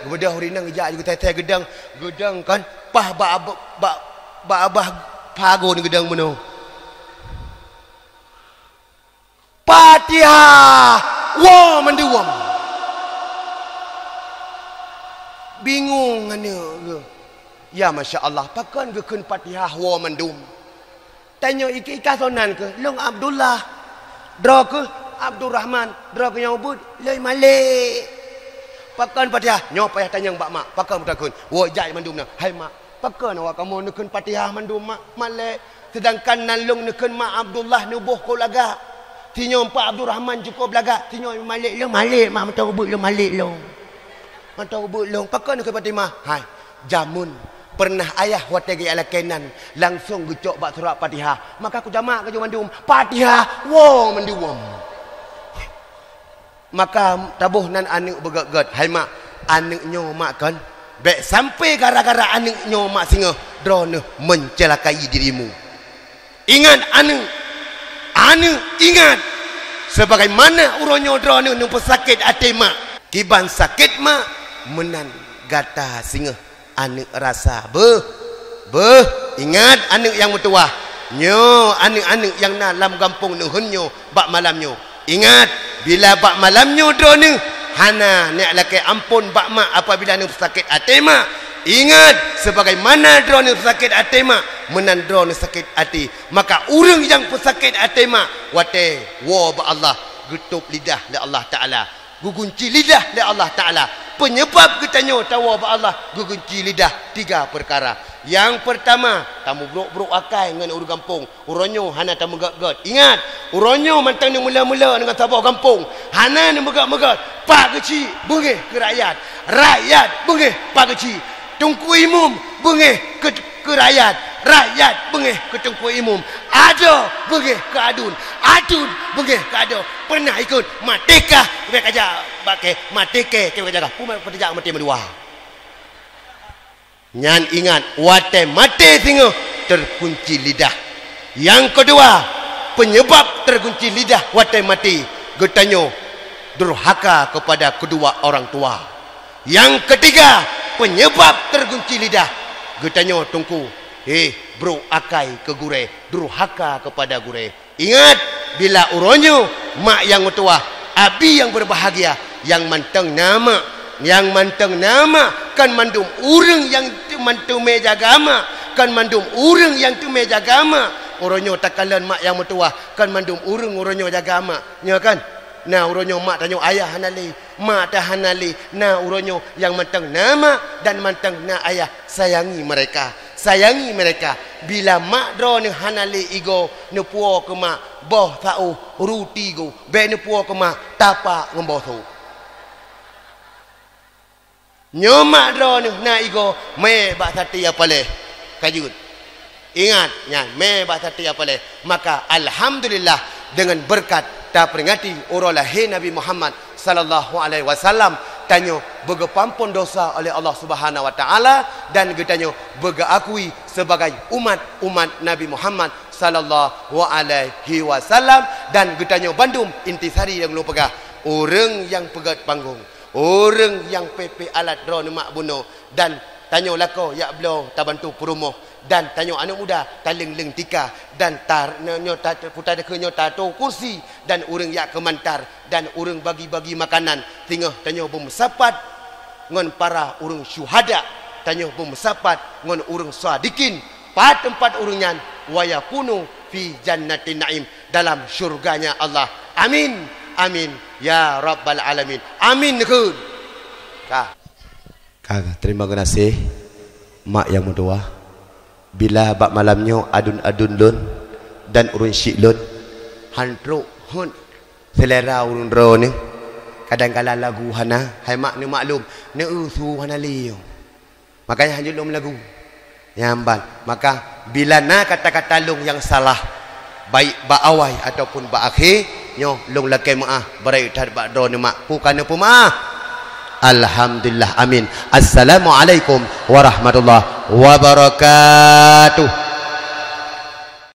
Bedah hurinang ijak juga teteh gedang kan pah abah pago ni gedang meno. Fatihah wa menduam. Bingung ane ke. Ya masya-Allah, pakan gekeun Fatihah wa mendum. Tanya iki sonan ke long Abdullah. Dra ke Abdurrahman, dra ke nyobut lai Malik. Pakan Fatihah, nyo payah tanya mbak mak, pakan mutakun. Wo jai mandum na. Hai mak, pakan awak kamu nekeun Fatihah mandum mak Malik. Sedangkan nalung nekeun mak Abdullah nubuh ko laga. Tinyo pak Abdurrahman cukup laga. Tinyo Malik long Malik mak mentau ubut long Malik long. Mentau ubut long pakan nekeun Fatimah. Hai, jamun pernah ayah wategi ala kenan langsung gecok bak surat Fatihah. Maka aku jamak ke mandum Fatihah wo menduam. Maka tabuh nan anak begat-gat. Hai mak, anaknya mak kan baik sampai gara-gara anaknya mak singa drone mencelakai dirimu. Ingat anak ingat sebagaimana uronyo drone nu pesakit hati mak. Kiban sakit mak menan gata singa anak rasa ingat anak yang mutuah nyo anak-anak yang dalam kampung nuhunyo bak malamnyo. Ingat bila bak malamnyo drone hana nek laki ampun bak mak apabila nu sakit hati mak Ingat, sebagaimana drone sakit hati mak, menan drone sakit hati. Maka orang yang pesakit hati mak, wate wa ba Allah, getup lidah le Allah Taala, gugunci lidah le Allah Taala. Penyebab kitanya tawa ba Allah, gugunci lidah 3 perkara. Yang pertama, tamu bruk-bruk akai dengan orang kampung. Uronyo hana tamu gat-gat. Ingat, uronyo mantang ni mula-mula dengan tabak kampung. Hana ni megat-megat. Pak kecil bengih ke rakyat. Rakyat bengih pak kecil. Tungku imum bengih ke rakyat. Rakyat bengih ke tungku imum. Ada bengih ke adun. Adun bengih ke ada. Pernah ikut Merdeka kita kerja pakai Merdeka kita kerja pun kerja mati medua. Nyan ingat, wate mati singa terkunci lidah. Yang kedua, penyebab terkunci lidah wate mati, getanyo durhaka kepada kedua orang tua. Yang ketiga, penyebab terkunci lidah, getanyo tungku bro akai ke gure, durhaka kepada gure. Ingat, bila uronyo mak yang tua, abi yang berbahagia, yang manteng nama, kan mandum urang yang tu mantu meja agama, kan mandum urang yang tu meja agama. Uronyo takalan mak yang mutua, kan mandum urang uronyo jaga mak, nya kan. Nah uronyo mak tanyo ayah hanali, mak dah hanali. Nah uronyo yang manteng nama dan manteng na ayah, sayangi mereka. Sayangi mereka. Bila mak dro ni hanali igo ne puo ke mak boh tau ruti go, be ne puo ke mak tapa ngomboh tu. Nyomak drone na igo me basati apale kajut. Ingat nya me basati apale. Maka alhamdulillah dengan berkat ta peringati orang lahir Nabi Muhammad sallallahu alaihi wasallam, tanyo bega pampun dosa oleh Allah Subhanahu wa taala, dan getanyo bega akui sebagai umat Nabi Muhammad sallallahu alaihi wasallam, dan getanyo bandum intisari yang lu pegah orang yang pegat panggung, orang yang pepe alat drone mak bunuh, dan tanyo lako ya blo tabantu perumoh, dan tanyo anak muda taling-ling tika, dan tar nyo putar ke nyo tato kursi, dan orang ya kemantar, dan orang bagi-bagi makanan, tingah tanyo bermesapat ngon para orang syuhada, tanyo bermesapat ngon orang sadikin, pada tempat orangnya wayakunu fi jannatin naim, dalam syurganya Allah. Amin. Amin ya rabbal alamin. Amin kun. Kak, terima kasih mak yang muda. Bila bab malamnya adun-adun lun dan urun syik lun, hantruk hun selera urun ro ni. Kadang-kala lagu hana, hai mak ni maklum, ne usu hana liu. Makanya hanya lum lagu. Nyamban. Maka bila na kata-kata lung yang salah, baik ba awai ataupun ba akhir, nyo long lakai maah berai tar ba drone mak bukan apa maah. Alhamdulillah. Amin. Assalamualaikum warahmatullahi wabarakatuh.